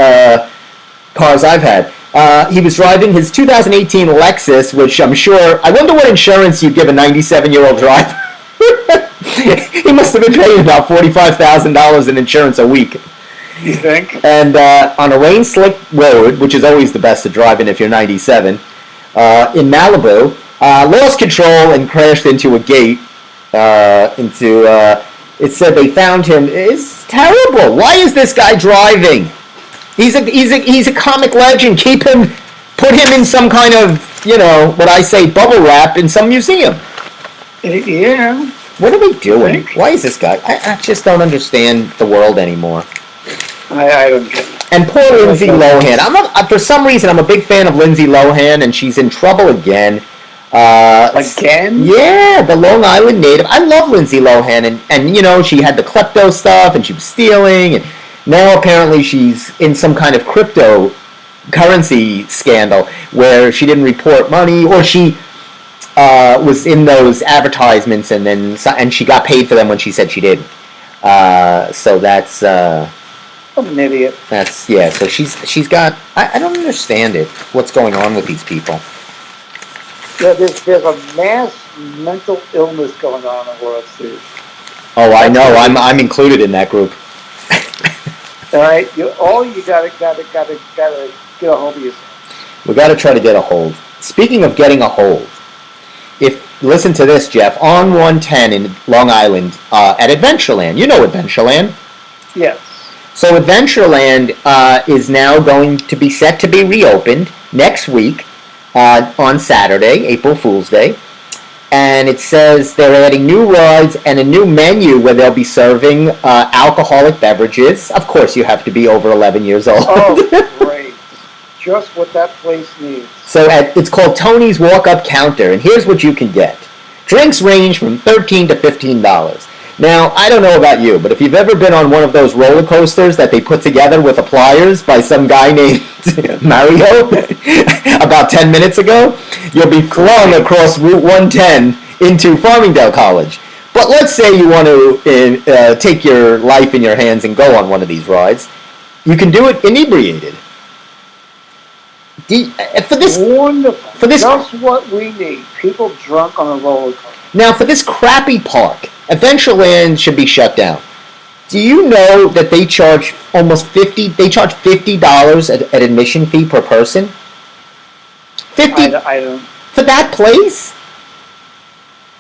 A: cars I've had. He was driving his 2018 Lexus, which I'm sure, I wonder what insurance you'd give a 97-year-old driver. He must have been paying about $45,000 in insurance a week.
B: You think?
A: And on a rain-slick road, which is always the best to drive in if you're 97, in Malibu, lost control and crashed into a gate. It said they found him. It's terrible. Why is this guy driving? He's a comic legend. Put him in some kind of, you know, what I say, bubble wrap in some museum.
B: Yeah.
A: What are they doing? Why is this guy? I just don't understand the world anymore.
B: I don't get it.
A: And poor Lindsay Lohan. For some reason, I'm a big fan of Lindsay Lohan, and she's in trouble again.
B: Again?
A: Yeah, the Long Island native. I love Lindsay Lohan, and you know, she had the klepto stuff, and she was stealing, and now apparently she's in some kind of cryptocurrency scandal where she didn't report money, or she was in those advertisements, and she got paid for them when she said she didn't. So that's
B: I'm an idiot.
A: That's, yeah. So she's got. I don't understand it. What's going on with these people?
B: Yeah, there's a mass mental illness going on in the world, too.
A: Oh, I know. I'm included in that group.
B: All right, you gotta get a hold of yourself.
A: We got to try to get a hold. Speaking of getting a hold, listen to this, Jeff. On 110 in Long Island, at Adventureland. You know Adventureland.
B: Yes.
A: So Adventureland is now going to be set to be reopened next week on Saturday, April Fool's Day. And it says they're adding new rides and a new menu where they'll be serving alcoholic beverages. Of course, you have to be over 11 years old.
B: Oh, great. Just what that place needs.
A: So it's called Tony's Walk-Up Counter, and here's what you can get. Drinks range from $13 to $15. Now, I don't know about you, but if you've ever been on one of those roller coasters that they put together with the pliers by some guy named Mario about 10 minutes ago, you'll be flung across Route 110 into Farmingdale College. But let's say you want to take your life in your hands and go on one of these rides. You can do it inebriated.
B: Wonderful.
A: For this,
B: just what we need. People drunk on a roller coaster.
A: Now, for this crappy park, Adventureland should be shut down. Do you know that they charge They charge $50 at admission fee per person.
B: I don't.
A: For that place?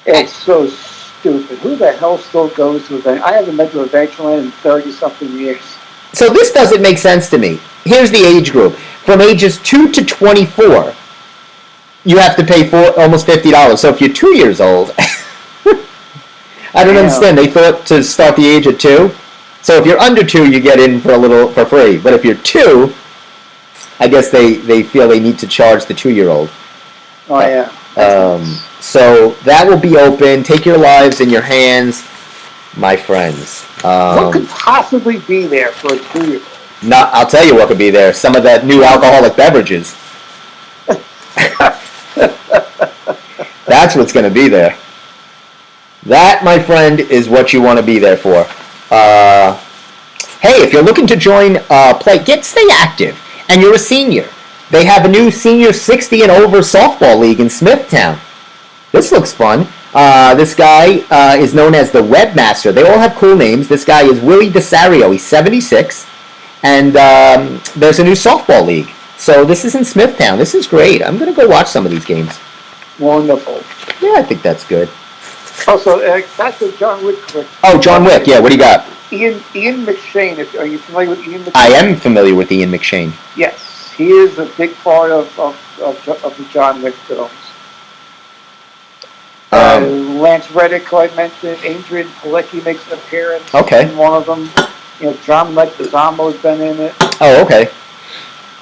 B: It's so stupid. Who the hell still goes to Adventureland? I haven't been to Adventureland in 30-something years.
A: So this doesn't make sense to me. Here's the age group. From ages 2 to 24, you have to pay almost $50. So if you're 2 years old, I don't understand. They thought to start the age at 2. So if you're under 2, you get in for free. But if you're 2, I guess they feel they need to charge the 2-year-old.
B: Oh yeah.
A: So that will be open. Take your lives in your hands, my friends.
B: What could possibly be there for a 2-year-old?
A: I'll tell you what could be there. Some of that new alcoholic beverages. That's what's going to be there. That, my friend, is what you want to be there for. Hey, if you're looking to join stay active, and you're a senior, they have a new senior 60 and over softball league in Smithtown. This looks fun. This guy is known as the Webmaster. They all have cool names. This guy is Willie DeSario. He's 76. And there's a new softball league. So this is in Smithtown. This is great. I'm going to go watch some of these games.
B: Wonderful.
A: Yeah, I think that's good.
B: Also, back to John Wick.
A: Oh, John Wick. Yeah, what do you got?
B: Ian McShane. Are you familiar with Ian McShane?
A: I am familiar with Ian McShane.
B: Yes. He is a big part of the John Wick films. Lance Reddick, who I mentioned. Adrian Palicki makes an appearance in one of them. John Leguizamo's been in it.
A: Oh, okay.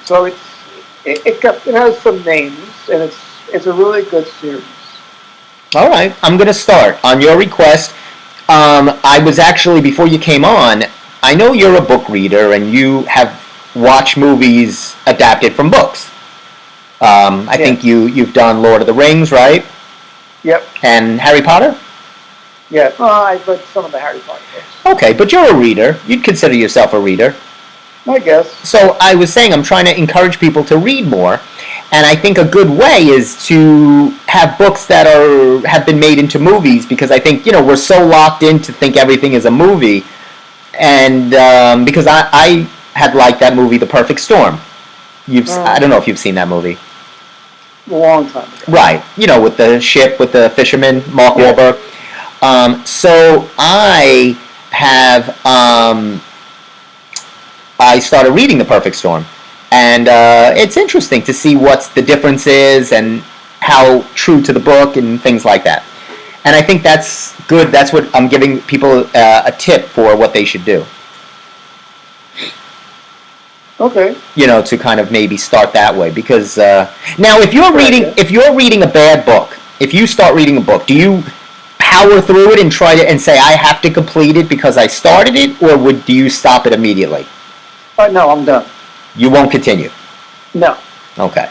B: So it has some names, and it's a really good series.
A: All right, I'm going to start on your request. I was actually, before you came on, I know you're a book reader and you have watched movies adapted from books. I think you've done Lord of the Rings, right?
B: Yep.
A: And Harry Potter?
B: Yeah, I've read some of the Harry Potter books.
A: Okay, but you're a reader. You'd consider yourself a reader.
B: I guess.
A: So I was saying I'm trying to encourage people to read more, and I think a good way is to have books that have been made into movies, because I think, we're so locked in to think everything is a movie, and because I had liked that movie, The Perfect Storm. I don't know if you've seen that movie.
B: A long time ago.
A: Right. With the ship, with the fisherman, Mark Wahlberg. So I have... I started reading The Perfect Storm, and it's interesting to see what the difference is and how true to the book and things like that. And I think that's good. That's what I'm giving people a tip for what they should do.
B: Okay.
A: To kind of maybe start that way, because now if you're reading a bad book, if you start reading a book, do you power through it and try to say I have to complete it because I started it, or do you stop it immediately?
B: No, I'm done.
A: You won't continue?
B: No.
A: Okay.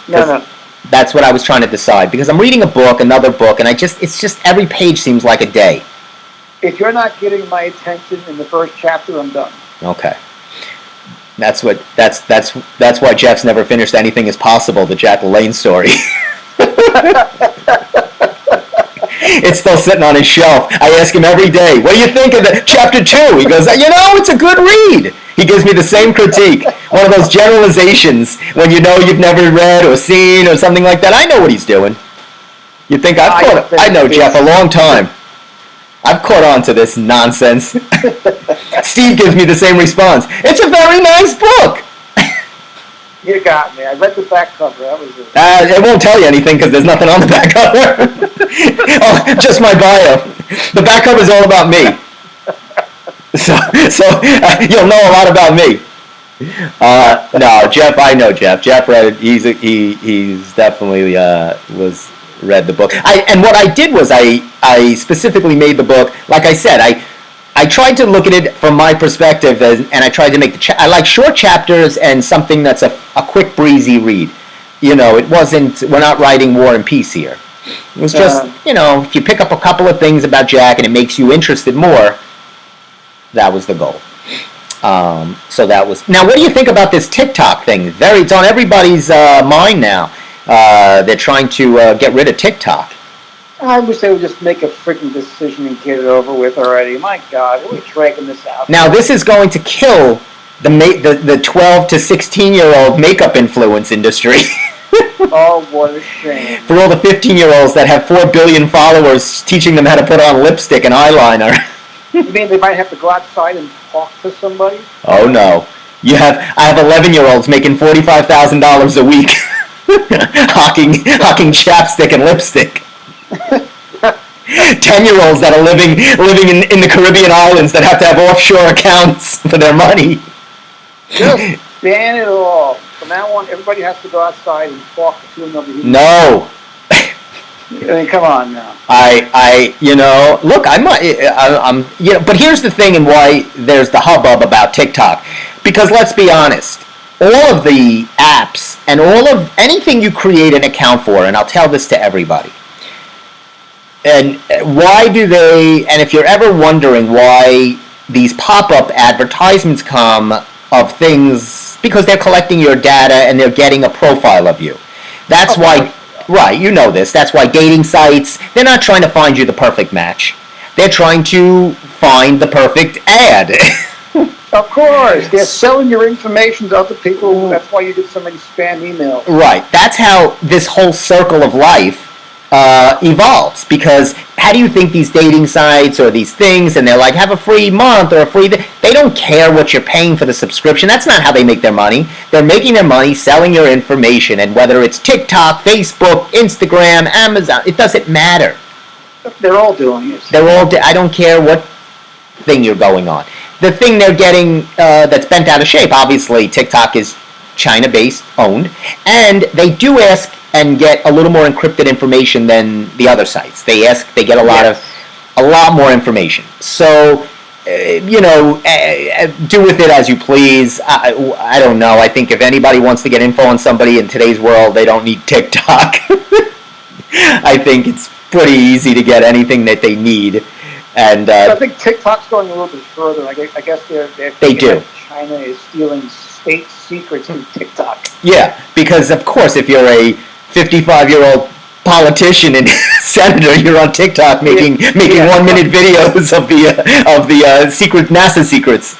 B: No.
A: That's what I was trying to decide, because I'm reading another book, and it's just every page seems like a day.
B: If you're not getting my attention in the first chapter, I'm done.
A: Okay. That's why Jeff's never finished Anything Is Possible, the Jack LaLanne story. It's still sitting on his shelf. I ask him every day, what do you think of chapter 2? He goes, it's a good read. He gives me the same critique. One of those generalizations when you've never read or seen or something like that. I know what he's doing. You think I know Jeff a long time. I've caught on to this nonsense. Steve gives me the same response. It's a very nice book.
B: You got me. I read the back cover. That was it.
A: It won't tell you anything because there's nothing on the back cover. Oh, just my bio. The back cover is all about me. So you'll know a lot about me. No, Jeff. I know Jeff. Jeff read. He's definitely was read the book. And what I did was I specifically made the book. Like I said, I tried to look at it from my perspective, and I tried to make I like short chapters and something that's a quick, breezy read. It wasn't. We're not writing War and Peace here. It was just if you pick up a couple of things about Jack and it makes you interested more. That was the goal. So that was. Now, what do you think about this TikTok thing? It's on everybody's mind now. They're trying to get rid of TikTok.
B: I wish they would just make a freaking decision and get it over with already. My God, we're dragging this out.
A: Now, this is going to kill the 12 to 16-year-old makeup influence industry.
B: Oh, what a shame.
A: For all the 15-year-olds that have 4 billion followers teaching them how to put on lipstick and eyeliner.
B: You mean they might have to go outside and talk to somebody?
A: Oh, no. I have 11-year-olds making $45,000 a week hawking chapstick and lipstick. 10-year-olds that are living in the Caribbean islands that have to have offshore accounts for their money.
B: Just ban it all. From now on, everybody has to go outside and talk to another human.
A: No.
B: I mean, come on now.
A: Look, but here's the thing and why there's the hubbub about TikTok. Because let's be honest, all of the apps and all of anything you create an account for, and I'll tell this to everybody, and why do they, and if you're ever wondering why these pop-up advertisements come of things, because they're collecting your data and they're getting a profile of you. That's why, right, you know this, that's why dating sites, they're not trying to find you the perfect match. They're trying to find the perfect ad.
B: Of course, they're selling your information to other people. That's why you get so many spam emails.
A: Right, that's how this whole circle of life evolves, because how do you think these dating sites or these things, and they're like, have a free month or a free... They don't care what you're paying for the subscription. That's not how they make their money. They're making their money selling your information, and whether it's TikTok, Facebook, Instagram, Amazon, it doesn't matter.
B: They're all doing it.
A: I don't care what thing you're going on. The thing they're getting that's bent out of shape, obviously, TikTok is China-based, owned, and they do ask and get a little more encrypted information than the other sites. They get a lot more information. So, do with it as you please. I don't know. I think if anybody wants to get info on somebody in today's world, they don't need TikTok. I think it's pretty easy to get anything that they need. And
B: I think TikTok's going a little bit further. I guess
A: they do.
B: China is stealing state secrets from TikTok.
A: Yeah, because of course, if you're a 55-year-old politician and senator, you're on TikTok making 1-minute videos of the secret NASA secrets.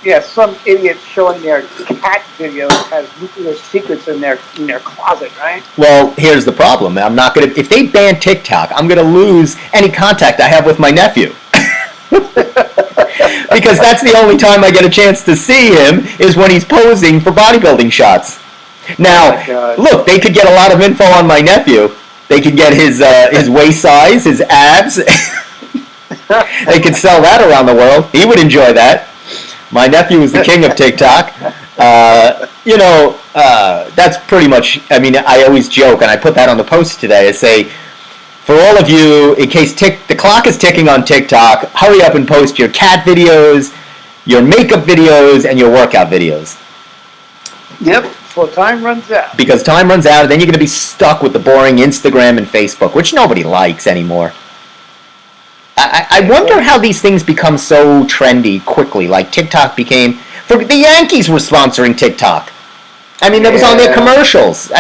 B: Yeah, some idiot showing their cat videos has nuclear secrets in their closet, right?
A: Well, here's the problem. If they ban TikTok, I'm gonna lose any contact I have with my nephew. Because that's the only time I get a chance to see him is when he's posing for bodybuilding shots. Now, look, they could get a lot of info on my nephew. They could get his waist size, his abs. They could sell that around the world. He would enjoy that. My nephew is the king of TikTok. That's pretty much, I always joke, and I put that on the post today. I say, for all of you, in case the clock is ticking on TikTok, hurry up and post your cat videos, your makeup videos, and your workout videos.
B: Yep, so time runs out.
A: Because time runs out, and then you're going to be stuck with the boring Instagram and Facebook, which nobody likes anymore. I wonder how these things become so trendy quickly. Like TikTok became... The Yankees were sponsoring TikTok. That was on their commercials.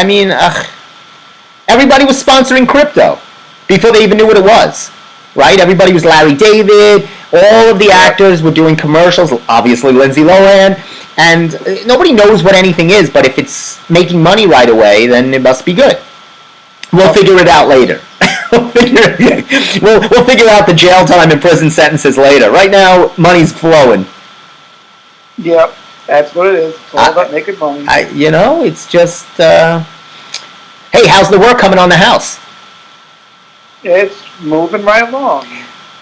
A: Everybody was sponsoring crypto before they even knew what it was. Right? Everybody was Larry David. All of the actors were doing commercials. Obviously, Lindsay Lohan. And nobody knows what anything is, but if it's making money right away, then it must be good. We'll figure it out later. We'll figure out the jail time and prison sentences later. Right now, money's flowing.
B: Yep, that's what it is. It's all about making money.
A: It's just... hey, how's the work coming on the house?
B: It's moving right along.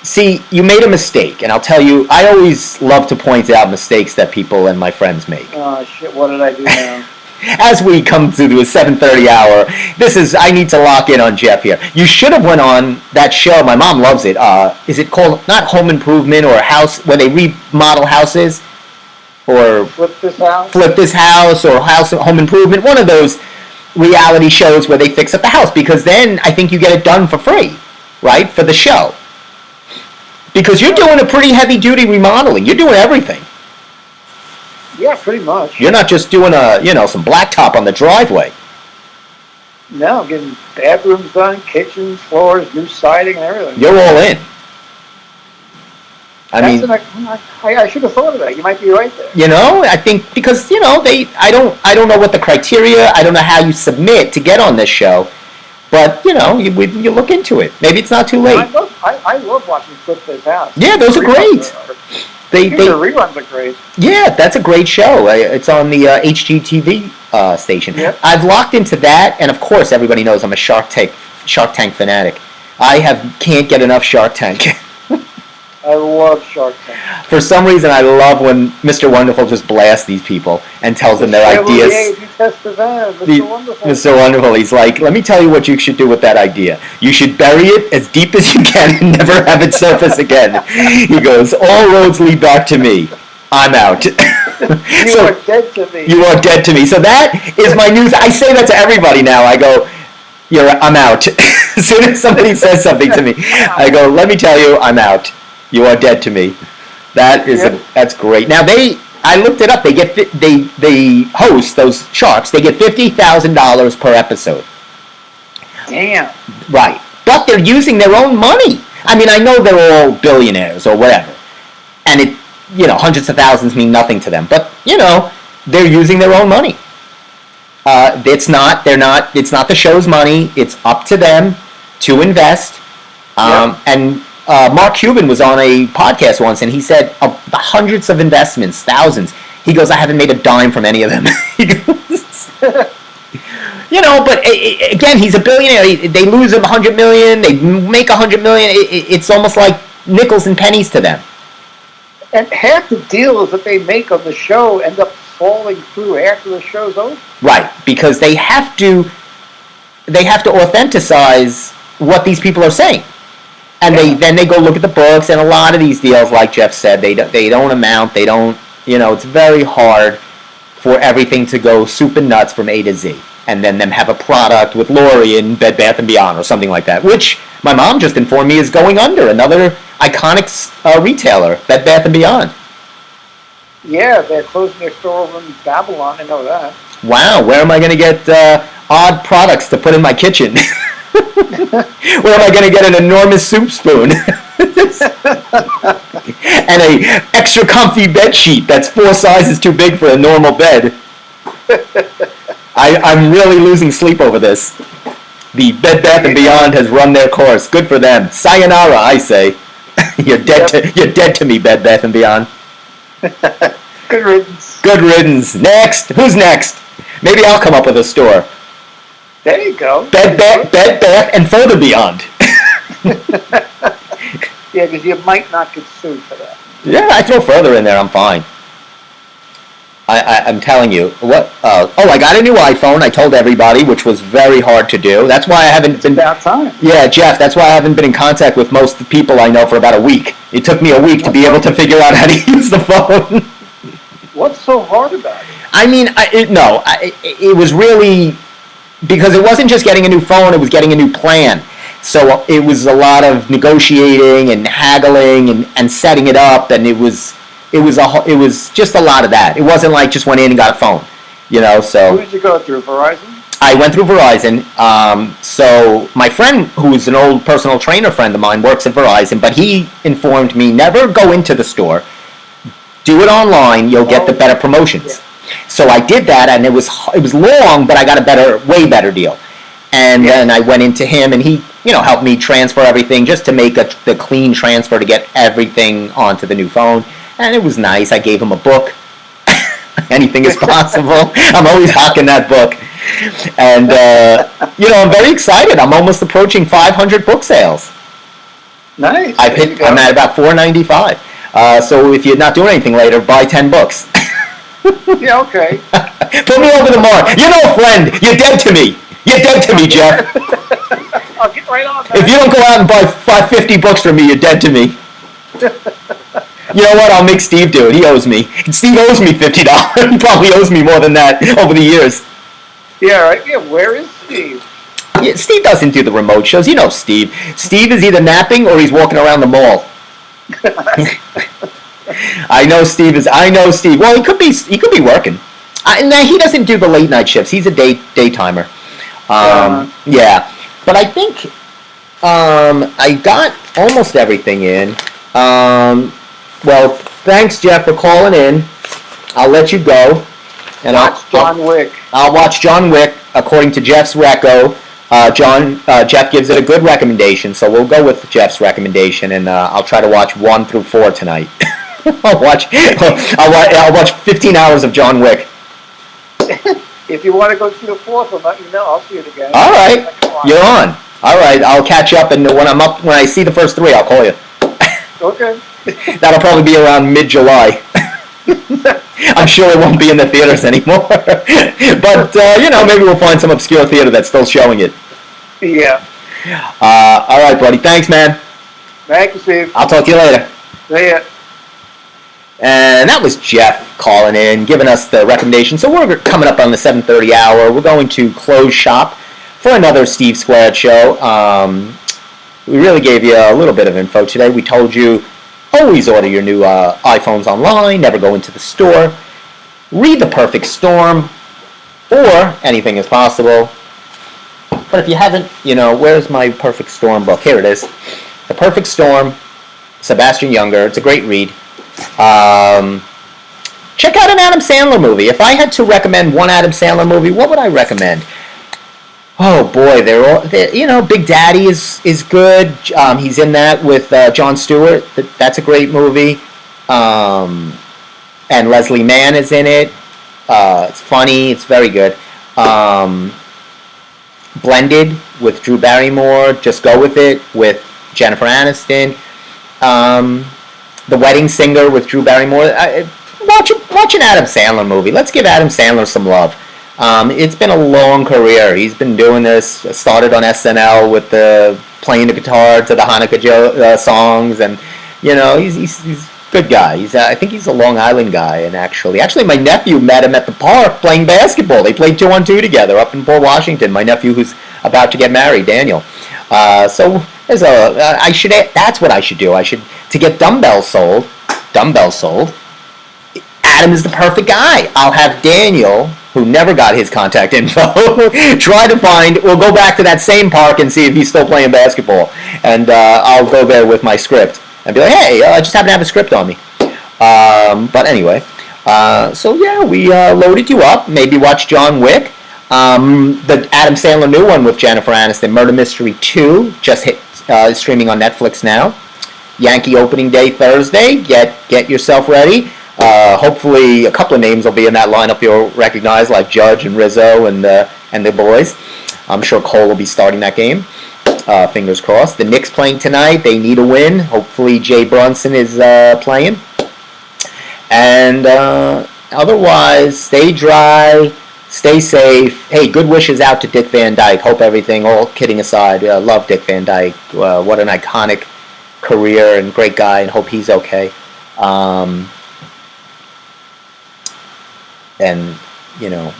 A: See, you made a mistake, and I'll tell you, I always love to point out mistakes that people and my friends make.
B: Oh, shit, what did I do now?
A: As we come to the 7:30 hour, I need to lock in on Jeff here. You should have went on that show. My mom loves it. Is it called, not Home Improvement or House, where they remodel houses? Or
B: Flip This House?
A: Flip This House or Home Improvement. One of those reality shows where they fix up the house. Because then I think you get it done for free, right? For the show. Because you're doing a pretty heavy-duty remodeling. You're doing everything.
B: Yeah, pretty much.
A: You're not just doing some blacktop on the driveway.
B: No, getting bathrooms done, kitchens, floors, new siding, and everything.
A: You're all in.
B: I should have thought of that. You might be right there.
A: I think because I don't know what the criteria. I don't know how you submit to get on this show, but you look into it. Maybe it's not too late.
B: I love watching Flip This House.
A: Yeah, those are great.
B: The reruns are great.
A: Yeah, that's a great show. It's on the HGTV station.
B: Yep.
A: I've locked into that, and of course, everybody knows I'm a Shark Tank fanatic. I can't get enough Shark Tank.
B: I love Shark Tank.
A: For some reason, I love when Mr. Wonderful just blasts these people and tells them their ideas.
B: Mr. Wonderful.
A: Mr. Wonderful, he's like, let me tell you what you should do with that idea. You should bury it as deep as you can and never have it surface again. He goes, all roads lead back to me. I'm out.
B: You are dead to me.
A: You are dead to me. So that is my news. I say that to everybody now. I go, I'm out. As soon as somebody says something to me, I go, let me tell you, I'm out. You are dead to me. That's great. Now I looked it up. They host those sharks. They get $50,000 per episode.
B: Damn.
A: Right, but they're using their own money. I know they're all billionaires or whatever, and hundreds of thousands mean nothing to them. But they're using their own money. It's not the show's money. It's up to them to invest. And Mark Cuban was on a podcast once, and he said of the hundreds of investments, thousands, he goes, I haven't made a dime from any of them. He goes, But again, he's a billionaire. They lose him 100 million. They make 100 million. It's almost like nickels and pennies to them.
B: And half the deals that they make on the show end up falling through after the show's over.
A: Right, because they have to authenticize what these people are saying, and then they go look at the books. And a lot of these deals, like Jeff said, they don't amount. They don't. It's very hard for everything to go soup and nuts from A to Z, and then them have a product with Lori in Bed Bath & Beyond or something like that, which my mom just informed me is going under. Another iconic retailer, Bed Bath & Beyond.
B: Yeah, they're closing their store over in Babylon. I know that.
A: Wow, where am I going to get odd products to put in my kitchen? Where am I going to get an enormous soup spoon? And a extra comfy bed sheet that's 4 sizes too big for a normal bed. I'm really losing sleep over this. The Bed Bath & Beyond has run their course. Good for them. Sayonara, I say. You're dead to me, Bed Bath & Beyond.
B: Good riddance.
A: Good riddance. Next. Who's next? Maybe I'll come up with a store.
B: There you go.
A: Bed Bath, and further beyond.
B: Yeah, because you might not get sued for that.
A: Yeah, I throw further in there. I'm fine. I'm telling you. What? I got a new iPhone. I told everybody, which was very hard to do. That's why I haven't been.
B: About time.
A: Yeah, Jeff. That's why I haven't been in contact with most of the people I know for about a week. It took me a week to be able to figure out how to use the phone.
B: What's so hard about it?
A: I mean, it was really because it wasn't just getting a new phone; it was getting a new plan. So it was a lot of negotiating and haggling and setting it up, and it was just a lot of that. It wasn't like just went in and got a phone, So
B: who did you go through? Verizon?
A: I went through Verizon. So my friend, who's an old personal trainer friend of mine, works at Verizon, but he informed me never go into the store. Do it online. You'll get the better promotions. Yeah. So I did that, and it was long, but I got a way better deal. And then I went into him, and he, helped me transfer everything just to make the clean transfer to get everything onto the new phone. And it was nice. I gave him a book. Anything is possible. I'm always hawking that book. And, I'm very excited. I'm almost approaching 500 book sales.
B: Nice.
A: I'm at about $4.95. So if you're not doing anything later, buy 10 books.
B: Yeah, okay.
A: Put me over the mark. You're no friend. You're dead to me. You're dead to me, Jeff.
B: I'll get right on that.
A: If you don't go out and buy 50 books from me, you're dead to me. You know what? I'll make Steve do it. He owes me. Steve owes me $50. He probably owes me more than that over the years.
B: Yeah, right. Yeah, where is Steve?
A: Yeah, Steve doesn't do the remote shows. You know Steve. Steve is either napping or he's walking around the mall. I know Steve. Well, he could be working. He doesn't do the late night shifts. He's a daytimer. Yeah, but I think I got almost everything in. Well, thanks, Jeff, for calling in. I'll let you go. And
B: John Wick.
A: I'll watch John Wick according to Jeff's reco. Jeff gives it a good recommendation, so we'll go with Jeff's recommendation, and I'll try to watch 1 through 4 tonight. I'll watch 15 hours of John Wick.
B: If you want to go through the 4th, I'll let you know. I'll see it again.
A: All right, you're on. All right, I'll catch up, and when I see the first 3, I'll call you.
B: Okay.
A: That'll probably be around mid-July. I'm sure it won't be in the theaters anymore. But, maybe we'll find some obscure theater that's still showing it.
B: Yeah.
A: All right, buddy. Thanks, man.
B: Thank you, Steve.
A: I'll talk to you later.
B: See ya.
A: And that was Jeff calling in, giving us the recommendation. So we're coming up on the 7:30 hour. We're going to close shop for another Steve Squared show. We really gave you a little bit of info today. We told you, always order your new iPhones online, never go into the store, read The Perfect Storm, or Anything is Possible. But if you haven't, where's my Perfect Storm book? Here it is. The Perfect Storm, Sebastian Junger. It's a great read. Check out an Adam Sandler movie. If I had to recommend one Adam Sandler movie, what would I recommend? Oh boy, Big Daddy is good. He's in that with Jon Stewart. That's a great movie. And Leslie Mann is in it. It's funny. It's very good. Blended with Drew Barrymore. Just go with it with Jennifer Aniston. The Wedding Singer with Drew Barrymore. Watch an Adam Sandler movie. Let's give Adam Sandler some love. It's been a long career. He's been doing this. Started on SNL with playing the guitar to the Hanukkah songs, and he's a good guy. I think he's a Long Island guy, and actually my nephew met him at the park playing basketball. They played 2-on-2 together up in Port Washington. My nephew, who's about to get married, Daniel. So there's that's what I should do. To get dumbbells sold. Adam is the perfect guy. I'll have Daniel, who never got his contact info, try to find. We'll go back to that same park and see if he's still playing basketball, and I'll go there with my script and be like, "Hey, I just happen to have a script on me." But anyway, so yeah, we loaded you up. Maybe watch John Wick. The Adam Sandler new one with Jennifer Aniston, Murder Mystery 2, just hit streaming on Netflix now. Yankee opening day Thursday. Get yourself ready. Hopefully, a couple of names will be in that lineup you'll recognize, like Judge and Rizzo and the boys. I'm sure Cole will be starting that game. Fingers crossed. The Knicks playing tonight. They need a win. Hopefully, Jay Brunson is playing. And otherwise, stay dry, stay safe. Hey, good wishes out to Dick Van Dyke. Hope everything, all kidding aside, love Dick Van Dyke. What an iconic career and great guy, and hope he's okay. And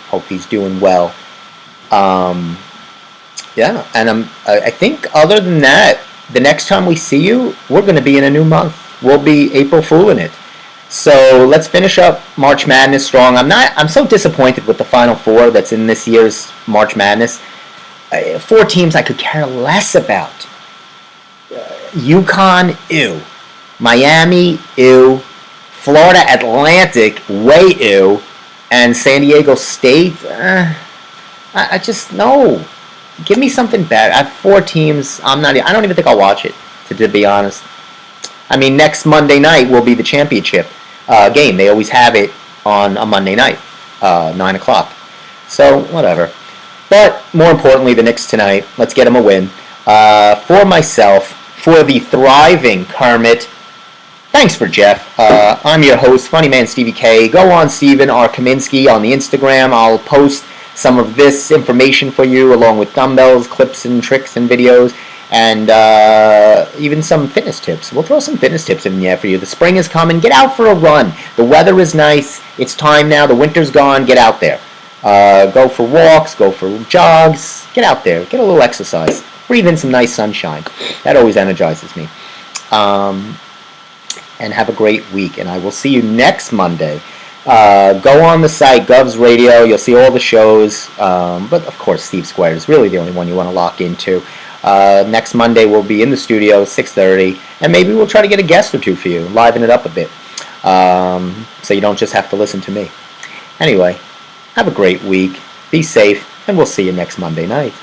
A: hope he's doing well. Yeah, and I think other than that, the next time we see you, we're going to be in a new month. We'll be April Fooling it. So let's finish up March Madness strong. I'm so disappointed with the Final Four that's in this year's March Madness. 4 teams I could care less about. UConn, ew. Miami, ew. Florida Atlantic, way ew. And San Diego State, I just, no. Give me something better. I have 4 teams. I don't even think I'll watch it, to be honest. I mean, next Monday night will be the championship game. They always have it on a Monday night, 9 o'clock. So, whatever. But, more importantly, the Knicks tonight. Let's get them a win. For myself, for the thriving Kermit, thanks for Jeff. I'm your host, Funny Man Stevie K. Go on Steven R. Kaminsky on the Instagram. I'll post some of this information for you, along with dumbbells, clips, and tricks and videos, and even some fitness tips. We'll throw some fitness tips in there for you. The spring is coming. Get out for a run. The weather is nice. It's time now. The winter's gone. Get out there. Go for walks. Go for jogs. Get out there. Get a little exercise. Breathe in some nice sunshine. That always energizes me. And have a great week. And I will see you next Monday. Go on the site, Govs Radio. You'll see all the shows. But, of course, Steve Square is really the only one you want to lock into. Next Monday, we'll be in the studio, 6:30. And maybe we'll try to get a guest or two for you. Liven it up a bit. So you don't just have to listen to me. Anyway, have a great week. Be safe. And we'll see you next Monday night.